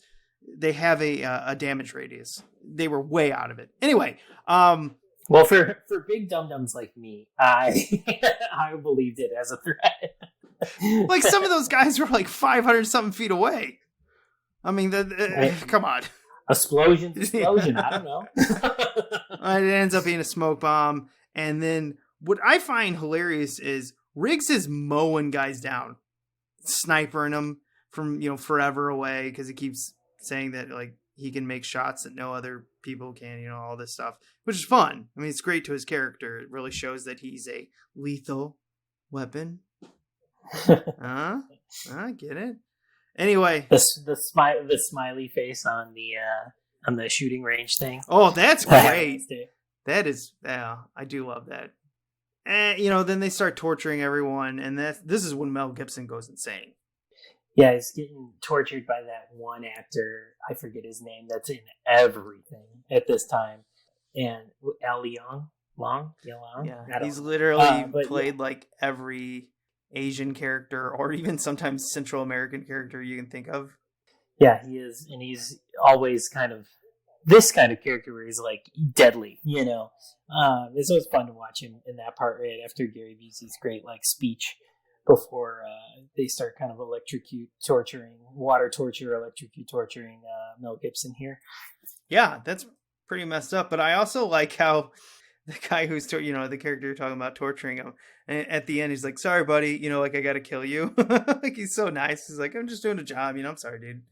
They have a damage radius. They were way out of it. Anyway, well, for big dum-dums like me, I believed it as a threat. Like, some of those guys were like 500 something feet away. I mean, come on. Explosion, I don't know. It ends up being a smoke bomb. And then what I find hilarious is Riggs is mowing guys down, snipering them from, forever away, because he keeps saying that, like, he can make shots that no other people can, all this stuff, which is fun. I mean, it's great to his character. It really shows that he's a lethal weapon. I get it. Anyway, the smiley face on the shooting range thing. Oh, that's great. That is, I do love that. And then they start torturing everyone, and this is when Mel Gibson goes insane. Yeah, he's getting tortured by that one actor. I forget his name. That's in everything at this time. And Al Long. Yeah, he's literally played like every Asian character, or even sometimes Central American character you can think of. Yeah, he is, and he's always kind of this kind of character where he's like deadly, So it was fun to watch him in that part right after Gary Busey's great speech before they start kind of torturing Mel Gibson here. Yeah, that's pretty messed up. But I also like how the guy who's, the character you're talking about torturing him, and at the end he's like, sorry, buddy, I got to kill you. Like, he's so nice. He's like, I'm just doing a job. I'm sorry, dude.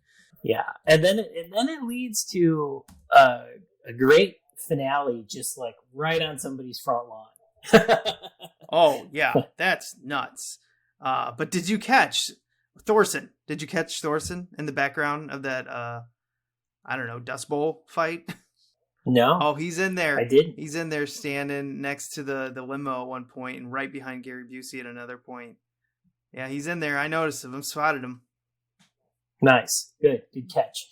Yeah. And then it leads to a great finale, just like right on somebody's front lawn. Oh, yeah. That's nuts. But did you catch Thorson? Did you catch Thorson in the background of that, Dust Bowl fight? No. Oh, he's in there. I did. He's in there standing next to the limo at one point and right behind Gary Busey at another point. Yeah, he's in there. I noticed him. I spotted him. Nice. Good catch.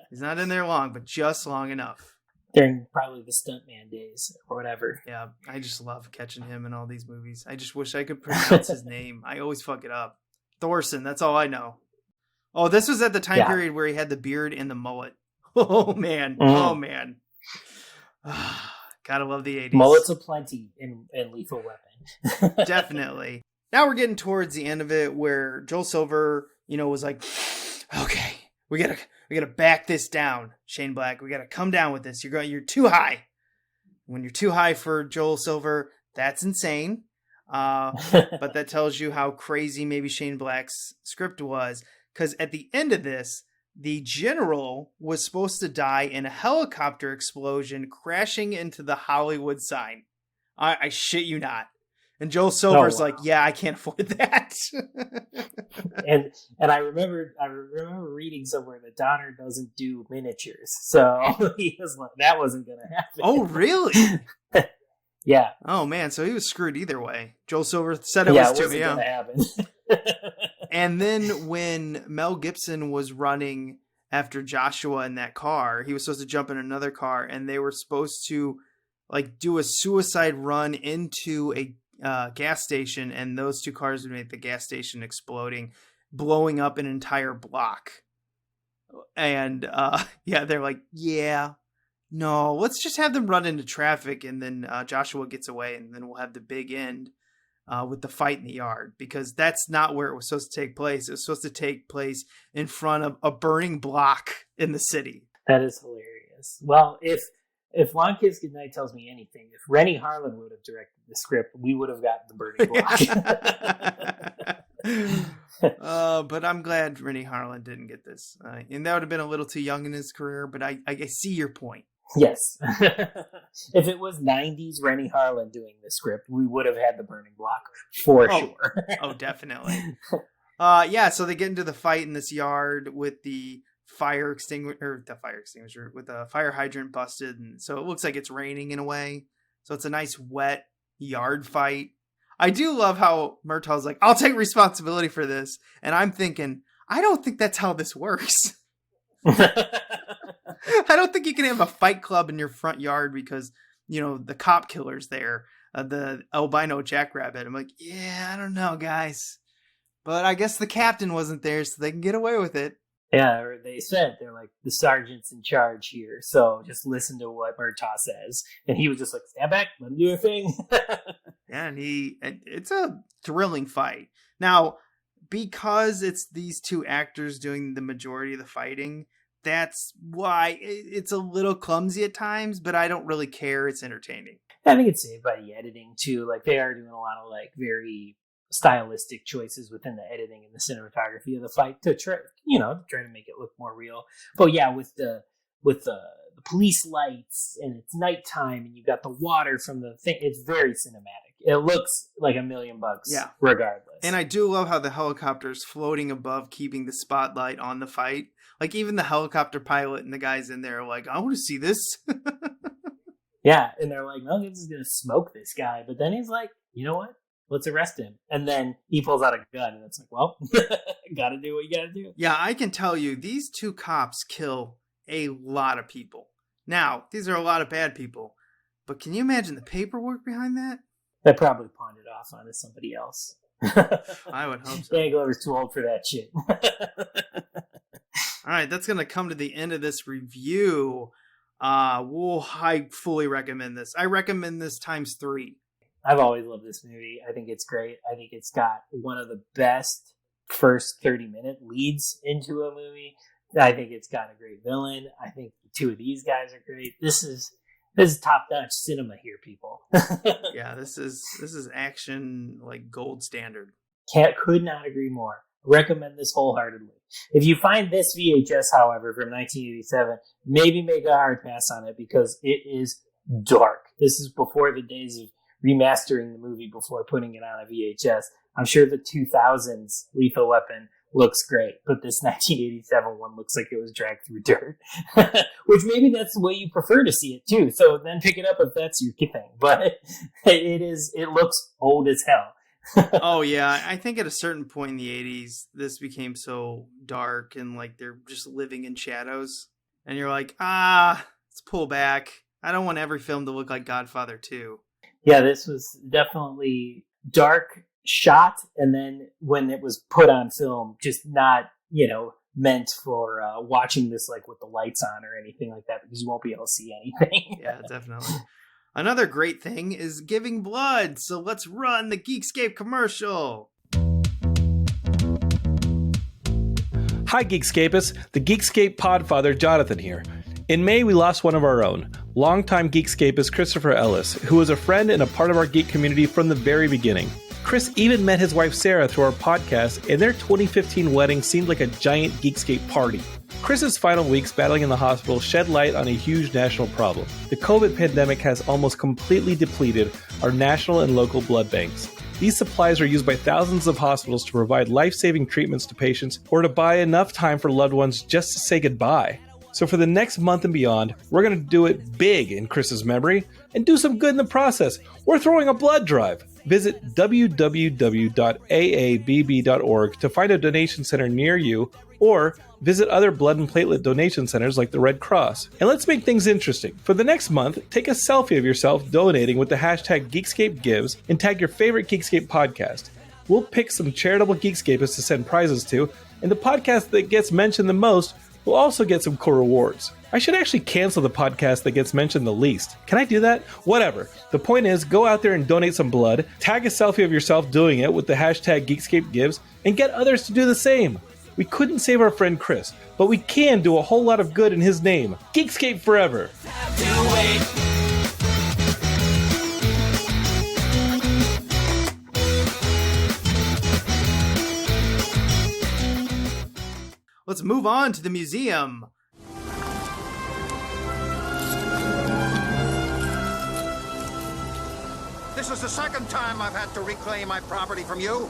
He's not in there long, but just long enough. During probably the stuntman days or whatever. Yeah, I just love catching him in all these movies. I just wish I could pronounce his name. I always fuck it up. Thorson, that's all I know. Oh, this was at the time period where he had the beard and the mullet. Oh, man. Oh, man. Gotta love the 80s. Mullets aplenty in Lethal Weapon. Definitely. Now we're getting towards the end of it where Joel Silver, was like, okay, we gotta back this down, Shane Black. We gotta come down with this. You're too high. When you're too high for Joel Silver, that's insane. But that tells you how crazy maybe Shane Black's script was. Because at the end of this, the general was supposed to die in a helicopter explosion crashing into the Hollywood sign. I shit you not. And Joel Silver's like, yeah, I can't afford that. and I remember reading somewhere that Donner doesn't do miniatures, so he was like, that wasn't going to happen. Oh, really? Yeah. Oh man, so he was screwed either way. Joel Silver said it was too. Yeah, it wasn't going to happen. And then when Mel Gibson was running after Joshua in that car, he was supposed to jump in another car, and they were supposed to do a suicide run into a gas station, and those two cars would make the gas station exploding, blowing up an entire block. And they're like, no, let's just have them run into traffic, and then Joshua gets away, and then we'll have the big end with the fight in the yard, because that's not where it was supposed to take place. It was supposed to take place in front of a burning block in the city. That is hilarious. Well, if Long Kiss Goodnight tells me anything, if Rennie Harlan would have directed the script, we would have gotten the burning block. But I'm glad Rennie Harlan didn't get this. And that would have been a little too young in his career, but I see your point. Yes. If it was 90s Rennie Harlan doing the script, we would have had the burning block for sure. Oh, definitely. So they get into the fight in this yard with the fire extinguisher with the fire hydrant busted, and so it looks like it's raining in a way. So it's a nice wet yard fight. I do love how Murtaugh's like, I'll take responsibility for this, and I'm thinking, I don't think that's how this works. I don't think you can have a fight club in your front yard because, you know, the cop killer's there, the albino jackrabbit. I'm like, yeah, I don't know, guys. But I guess the captain wasn't there, so they can get away with it. Yeah, or they said, they're like, the sergeant's in charge here, so just listen to what Murtaugh says. And he was just like, stand back, let him do a thing. Yeah, and it's a thrilling fight. Now, because it's these two actors doing the majority of the fighting, that's why it's a little clumsy at times, but I don't really care. It's entertaining. I think it's saved by the editing, too. Like, they are doing a lot of, like, very stylistic choices within the editing and the cinematography of the fight to try to make it look more real. But yeah, with the police lights and it's nighttime and you got the water from the thing, it's very cinematic. It looks like $1 million regardless. And I do love how the helicopter's floating above, keeping the spotlight on the fight. Like, even the helicopter pilot and the guys in there are like, I want to see this. Yeah, and they're like, no, he's just gonna smoke this guy. But then he's like, you know what? Let's arrest him. And then he pulls out a gun, and it's like, well, gotta do what you gotta do. Yeah, I can tell you, these two cops kill a lot of people. Now, these are a lot of bad people, but can you imagine the paperwork behind that? They probably pawned it off onto somebody else. I would hope so. Dan Glover's too old for that shit. All right, that's going to come to the end of this review. I fully recommend this. I recommend this ×3. I've always loved this movie. I think it's great. I think it's got one of the best first 30-minute leads into a movie. I think it's got a great villain. I think the two of these guys are great. This is top-notch cinema here, people. Yeah, this is action, like, gold standard. Could not agree more. Recommend this wholeheartedly. If you find this VHS, however, from 1987, maybe make a hard pass on it because it is dark. This is before the days of remastering the movie before putting it on a VHS. I'm sure the 2000s Lethal Weapon looks great, but this 1987 one looks like it was dragged through dirt. Which maybe that's the way you prefer to see it too. So then pick it up if that's your thing. But it looks old as hell. Oh yeah, I think at a certain point in the 80s, this became so dark and like they're just living in shadows. And you're like, let's pull back. I don't want every film to look like Godfather 2. Yeah, this was definitely dark shot, and then when it was put on film, just not, meant for watching this like with the lights on or anything like that, because you won't be able to see anything. Yeah, definitely. Another great thing is giving blood, so let's run the Geekscape commercial. Hi Geekscapists, the Geekscape podfather Jonathan here. In May, we lost one of our own, longtime Geekscapist Christopher Ellis, who was a friend and a part of our geek community from the very beginning. Chris even met his wife Sarah through our podcast, and their 2015 wedding seemed like a giant Geekscape party. Chris's final weeks battling in the hospital shed light on a huge national problem. The COVID pandemic has almost completely depleted our national and local blood banks. These supplies are used by thousands of hospitals to provide life-saving treatments to patients or to buy enough time for loved ones just to say goodbye. So for the next month and beyond, we're going to do it big in Chris's memory and do some good in the process. We're throwing a blood drive. Visit www.aabb.org to find a donation center near you, or visit other blood and platelet donation centers like the Red Cross. And let's make things interesting. For the next month, take a selfie of yourself donating with the hashtag GeekscapeGives and tag your favorite Geekscape podcast. We'll pick some charitable Geekscapists to send prizes to, and the podcast that gets mentioned the most will also get some cool rewards. I should actually cancel the podcast that gets mentioned the least. Can I do that? Whatever. The point is, go out there and donate some blood, tag a selfie of yourself doing it with the hashtag GeekscapeGives, and get others to do the same. We couldn't save our friend Chris, but we can do a whole lot of good in his name. Geekscape forever! let's move on to the museum. This is the second time I've had to reclaim my property from you.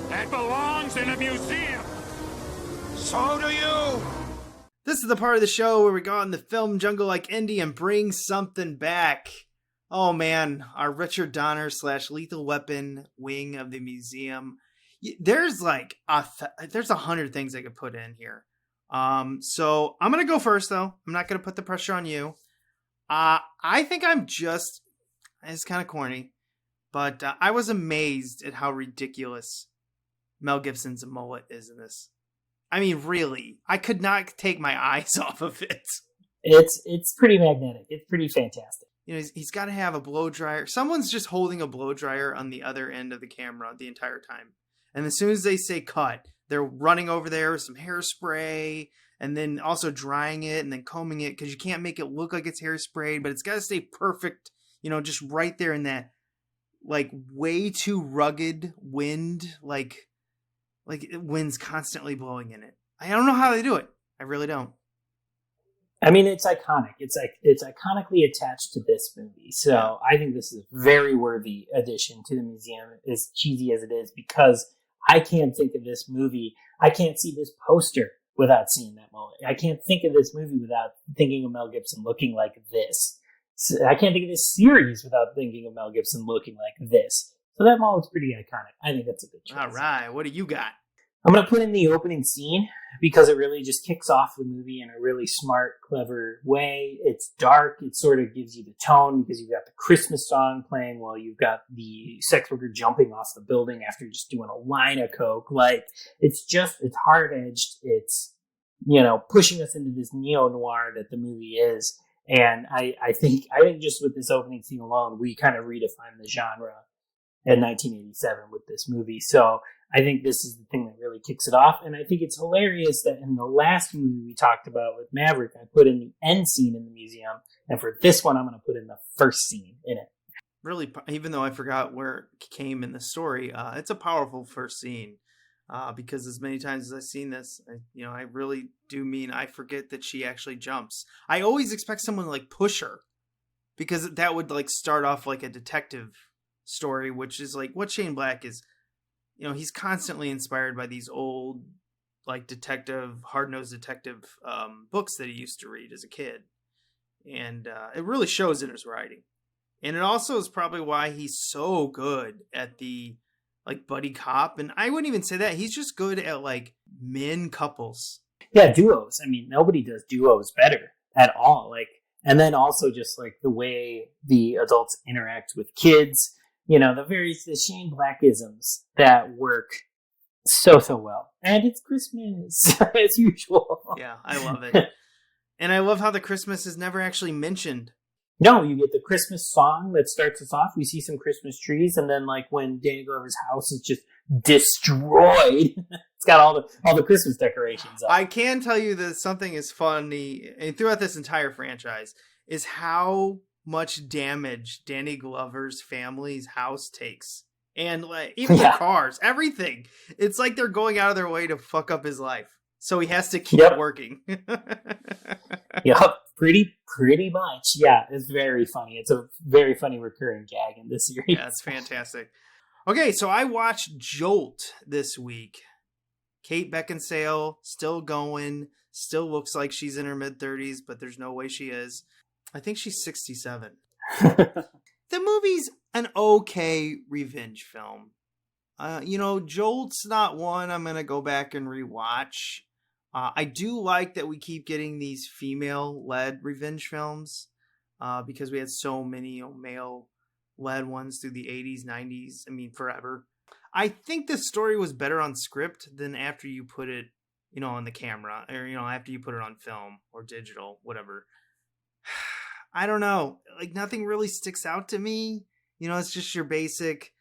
That belongs in a museum. So do you. This is the part of the show where we go out in the film jungle like Indy and bring something back. Oh man, our Richard Donner / Lethal Weapon wing of the museum. There's like there's 100 things I could put in here. So I'm gonna go first though. I'm not gonna put the pressure on you. I think it's kind of corny, but I was amazed at how ridiculous Mel Gibson's mullet is in this. I mean, really, I could not take my eyes off of it. It's pretty magnetic. It's pretty fantastic. You know, he's got to have a blow dryer. Someone's just holding a blow dryer on the other end of the camera the entire time. And as soon as they say cut, they're running over there with some hairspray and then also drying it and then combing it because you can't make it look like it's hairsprayed, but it's got to stay perfect, you know, just right there in that like way too rugged wind, like wind's constantly blowing in it. I don't know how they do it. I really don't. I mean, it's iconic. It's iconically attached to this movie. So I think this is a very worthy addition to the museum, as cheesy as it is, because I can't think of this movie. I can't see this poster without seeing that mullet. I can't think of this movie without thinking of Mel Gibson looking like this. So I can't think of this series without thinking of Mel Gibson looking like this. So that mullet's pretty iconic. I think that's a good choice. All right. What do you got? I'm going to put in the opening scene because it really just kicks off the movie in a really smart, clever way. It's dark. It sort of gives you the tone because you've got the Christmas song playing while you've got the sex worker jumping off the building after just doing a line of coke. Like, it's hard-edged. It's, you know, pushing us into this neo-noir that the movie is. And I think just with this opening scene alone, we kind of redefine the genre in 1987 with this movie. So I think this is the thing that really kicks it off. And I think it's hilarious that in the last movie we talked about with Maverick, I put in the end scene in the museum. And for this one, I'm going to put in the first scene in it. Really, even though I forgot where it came in the story, it's a powerful first scene. Because as many times as I've seen this, I really do mean I forget that she actually jumps. I always expect someone to like push her because that would like start off like a detective story, which is like what Shane Black is. You know, he's constantly inspired by these old like hard-nosed detective books that he used to read as a kid. And it really shows in his writing. And it also is probably why he's so good at the like buddy cop. And I wouldn't even say that. He's just good at like men couples. Yeah, duos. I mean, nobody does duos better at all. Like, and then also just like the way the adults interact with kids, you know, the Shane Blackisms that work so well. And it's Christmas as usual. Yeah, I love it. And I love how the Christmas is never actually mentioned. No, you get the Christmas song that starts us off. We see some Christmas trees, and then like when Danny Glover's house is just destroyed, it's got all the Christmas decorations up. I can tell you that something is funny and throughout this entire franchise is how much damage Danny Glover's family's house takes. And like even the cars, everything. It's like they're going out of their way to fuck up his life. So he has to keep working. Yep, pretty much. Yeah, it's very funny. It's a very funny recurring gag in this series. Yeah, it's fantastic. Okay, so I watched Jolt this week. Kate Beckinsale, still going, still looks like she's in her mid-30s, but there's no way she is. I think she's 67. The movie's an okay revenge film. Jolt's not one I'm going to go back and rewatch. I do like that we keep getting these female-led revenge films because we had so many male-led ones through the 80s, 90s, I mean, forever. I think the story was better on script than after you put it, on the camera or, after you put it on film or digital, whatever. I don't know. Like, nothing really sticks out to me. It's just your basic,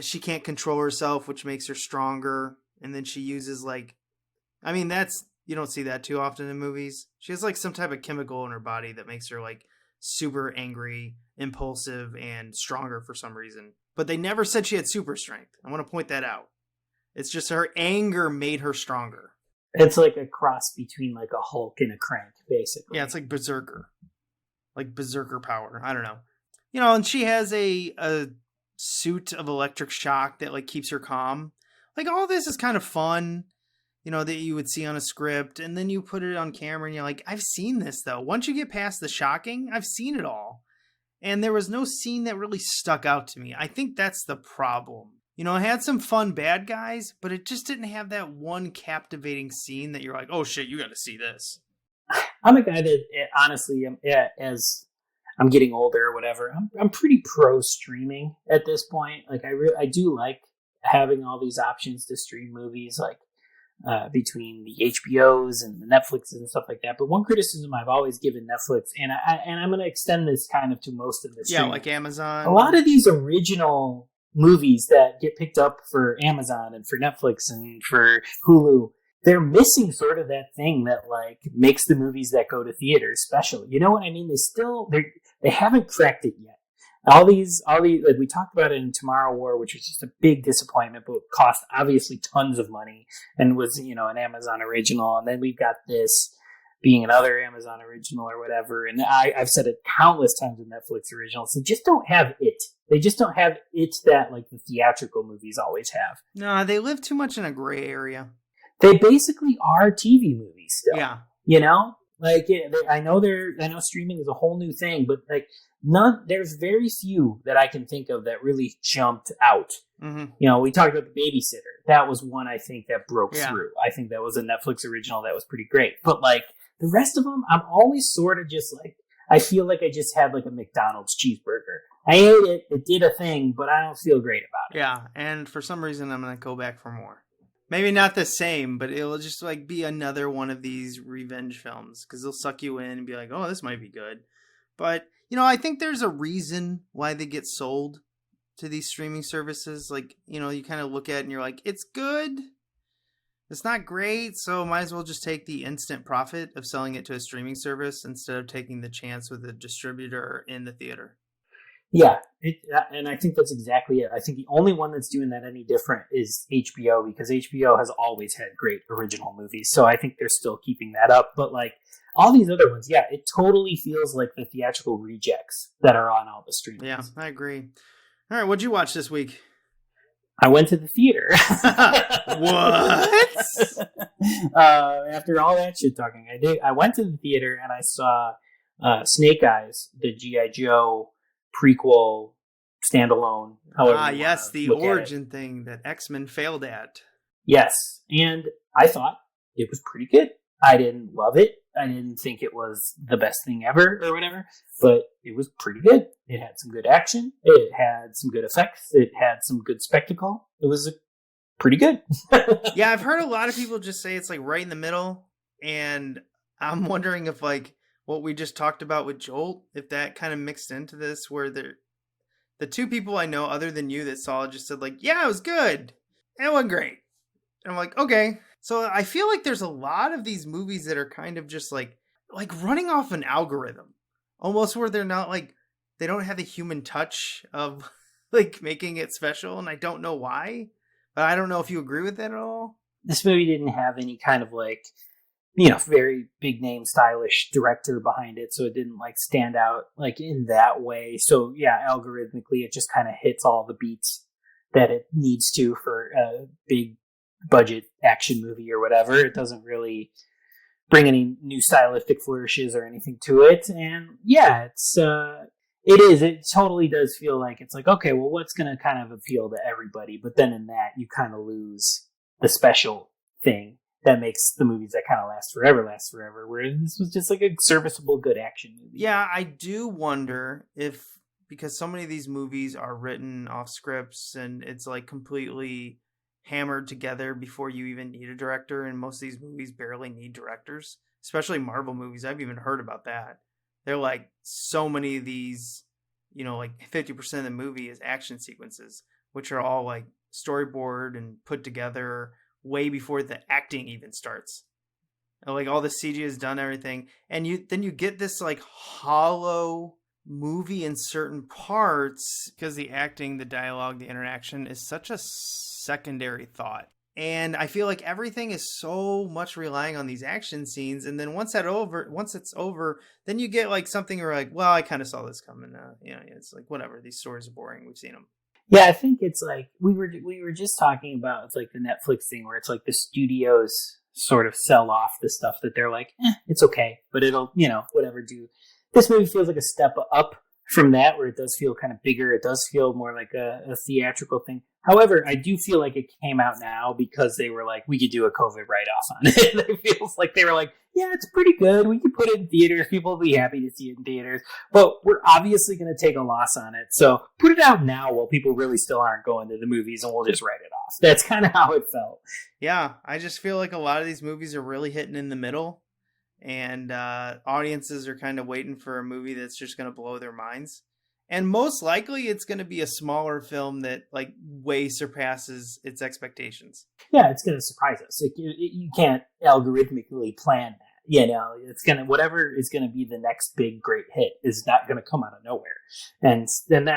she can't control herself, which makes her stronger. And then she uses you don't see that too often in movies. She has like some type of chemical in her body that makes her like super angry, impulsive, and stronger for some reason. But they never said she had super strength. I want to point that out. It's just her anger made her stronger. It's like a cross between like a Hulk and a Crank, basically. Yeah, it's like Berserker. Like Berserker power. I don't know. You know, and she has a suit of electric shock that like keeps her calm. Like all this is kind of fun, you know, that you would see on a script, and then you put it on camera and you're like, I've seen this though. Once you get past the shocking, I've seen it all. And there was no scene that really stuck out to me. I think that's the problem. You know, it had some fun bad guys, but it just didn't have that one captivating scene that you're like, oh shit, you got to see this. I'm a guy that honestly, as I'm getting older or whatever, I'm pretty pro streaming at this point. Like I do like having all these options to stream movies, like between the HBOs and the Netflixes and stuff like that. But one criticism I've always given Netflix, and I'm going to extend this kind of to most of the streaming. Yeah, like Amazon. A lot of these original movies that get picked up for Amazon and for Netflix and for Hulu, they're missing sort of that thing that like makes the movies that go to theaters special. You know what I mean? They haven't cracked it yet. All these, like we talked about it in Tomorrow War, which was just a big disappointment, but cost obviously tons of money and was, you know, an Amazon original. And then we've got this being another Amazon original or whatever. And I've said it countless times with Netflix originals. They just don't have it. They just don't have it that like the theatrical movies always have. No, they live too much in a gray area. They basically are TV movies still. Yeah. You know, like I know streaming is a whole new thing, but like there's very few that I can think of that really jumped out. Mm-hmm. You know, we talked about The Babysitter. That was one I think that broke through. I think that was a Netflix original that was pretty great. But like the rest of them, I'm always sort of just like, I feel like I just had like a McDonald's cheeseburger. I ate it. It did a thing, but I don't feel great about it. Yeah. And for some reason, I'm going to go back for more. Maybe not the same, but it'll just like be another one of these revenge films because they'll suck you in and be like, oh, this might be good. But, you know, I think there's a reason why they get sold to these streaming services. Like, you know, you kind of look at it and you're like, it's good. It's not great, so might as well just take the instant profit of selling it to a streaming service instead of taking the chance with a distributor in the theater. Yeah, and I think that's exactly it. I think the only one that's doing that any different is HBO, because HBO has always had great original movies. So I think they're still keeping that up. But like all these other ones, yeah, it totally feels like the theatrical rejects that are on all the streamers. Yeah, I agree. All right, what'd you watch this week? I went to the theater. What? After all that shit talking, I went to the theater and I saw Snake Eyes, the G.I. Joe prequel standalone. Yes, the origin thing that X-Men failed at. Yes, and I thought it was pretty good. I didn't love it. I didn't think it was the best thing ever or whatever, but it was pretty good. It had some good action. It had some good effects. It had some good spectacle. It was pretty good. Yeah, I've heard a lot of people just say it's like right in the middle, and I'm wondering if like what we just talked about with Jolt, if that kind of mixed into this, where the two people I know other than you that saw it just said like, yeah, it was good. It went great. And I'm like, okay. So I feel like there's a lot of these movies that are kind of just like running off an algorithm, almost where they're not like, they don't have the human touch of like making it special. And I don't know why, but I don't know if you agree with that at all. This movie didn't have any kind of like, you know, very big name, stylish director behind it. So it didn't like stand out like in that way. So yeah, algorithmically, it just kind of hits all the beats that it needs to for a big budget action movie or whatever. It doesn't really bring any new stylistic flourishes or anything to it. And yeah, it totally does feel like it's like, okay, well, what's going to kind of appeal to everybody? But then in that, you kind of lose the special thing that makes the movies that kind of last forever, where this was just like a serviceable, good action movie. Yeah, I do wonder if, because so many of these movies are written off scripts and it's like completely hammered together before you even need a director, and most of these movies barely need directors, especially Marvel movies. I've even heard about that. They're like, so many of these, you know, like 50% of the movie is action sequences, which are all like storyboard and put together way before the acting even starts. And like all the CG is done, everything. And then you get this like hollow movie in certain parts because the acting, the dialogue, the interaction is such a secondary thought. And I feel like everything is so much relying on these action scenes. And then once it's over, then you get like something where like, well, I kind of saw this coming. It's like, whatever. These stories are boring. We've seen them. Yeah, I think it's like we were just talking about. It's like the Netflix thing where it's like the studios sort of sell off the stuff that they're like, it's okay, but it'll, whatever do. This movie feels like a step up from that, where it does feel kind of bigger. It does feel more like a theatrical thing. However, I do feel like it came out now because they were like, we could do a COVID write-off on it. It feels like they were like, yeah, it's pretty good. We could put it in theaters. People will be happy to see it in theaters. But we're obviously going to take a loss on it. So put it out now while people really still aren't going to the movies, and we'll just write it off. That's kind of how it felt. Yeah, I just feel like a lot of these movies are really hitting in the middle. And audiences are kind of waiting for a movie that's just going to blow their minds. And most likely it's going to be a smaller film that like way surpasses its expectations. Yeah, it's going to surprise us. You can't algorithmically plan that. It's going to, whatever is going to be the next big great hit is not going to come out of nowhere. And then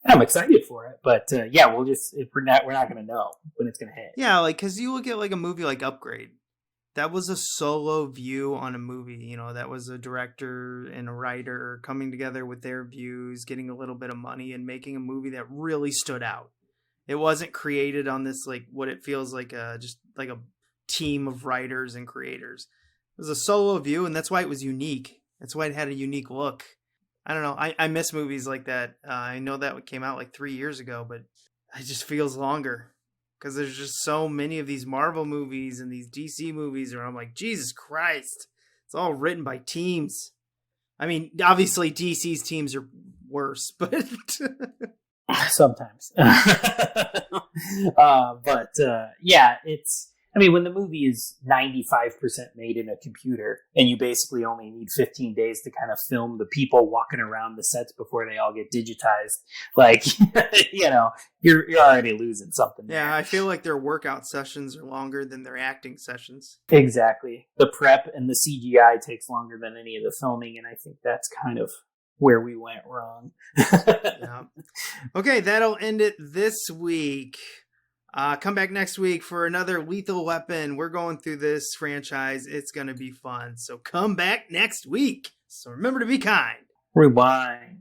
I'm excited for it. But we'll just, if we're not going to know when it's going to hit. Yeah, like, because you look at like a movie like Upgrade. That was a solo view on a movie. That was a director and a writer coming together with their views, getting a little bit of money and making a movie that really stood out. It wasn't created on this, like what it feels like, just like a team of writers and creators. It was a solo view, and that's why it was unique. That's why it had a unique look. I don't know. I miss movies like that. I know that came out like 3 years ago, but it just feels longer. Because there's just so many of these Marvel movies and these DC movies where I'm like, Jesus Christ, it's all written by teams. I mean, obviously DC's teams are worse, but sometimes. When the movie is 95% made in a computer and you basically only need 15 days to kind of film the people walking around the sets before they all get digitized, like, you're already losing something there. Yeah, I feel like their workout sessions are longer than their acting sessions. Exactly. The prep and the CGI takes longer than any of the filming, and I think that's kind of where we went wrong. Yeah. Okay, that'll end it this week. Come back next week for another Lethal Weapon. We're going through this franchise. It's going to be fun. So come back next week. So remember to be kind. Rewind.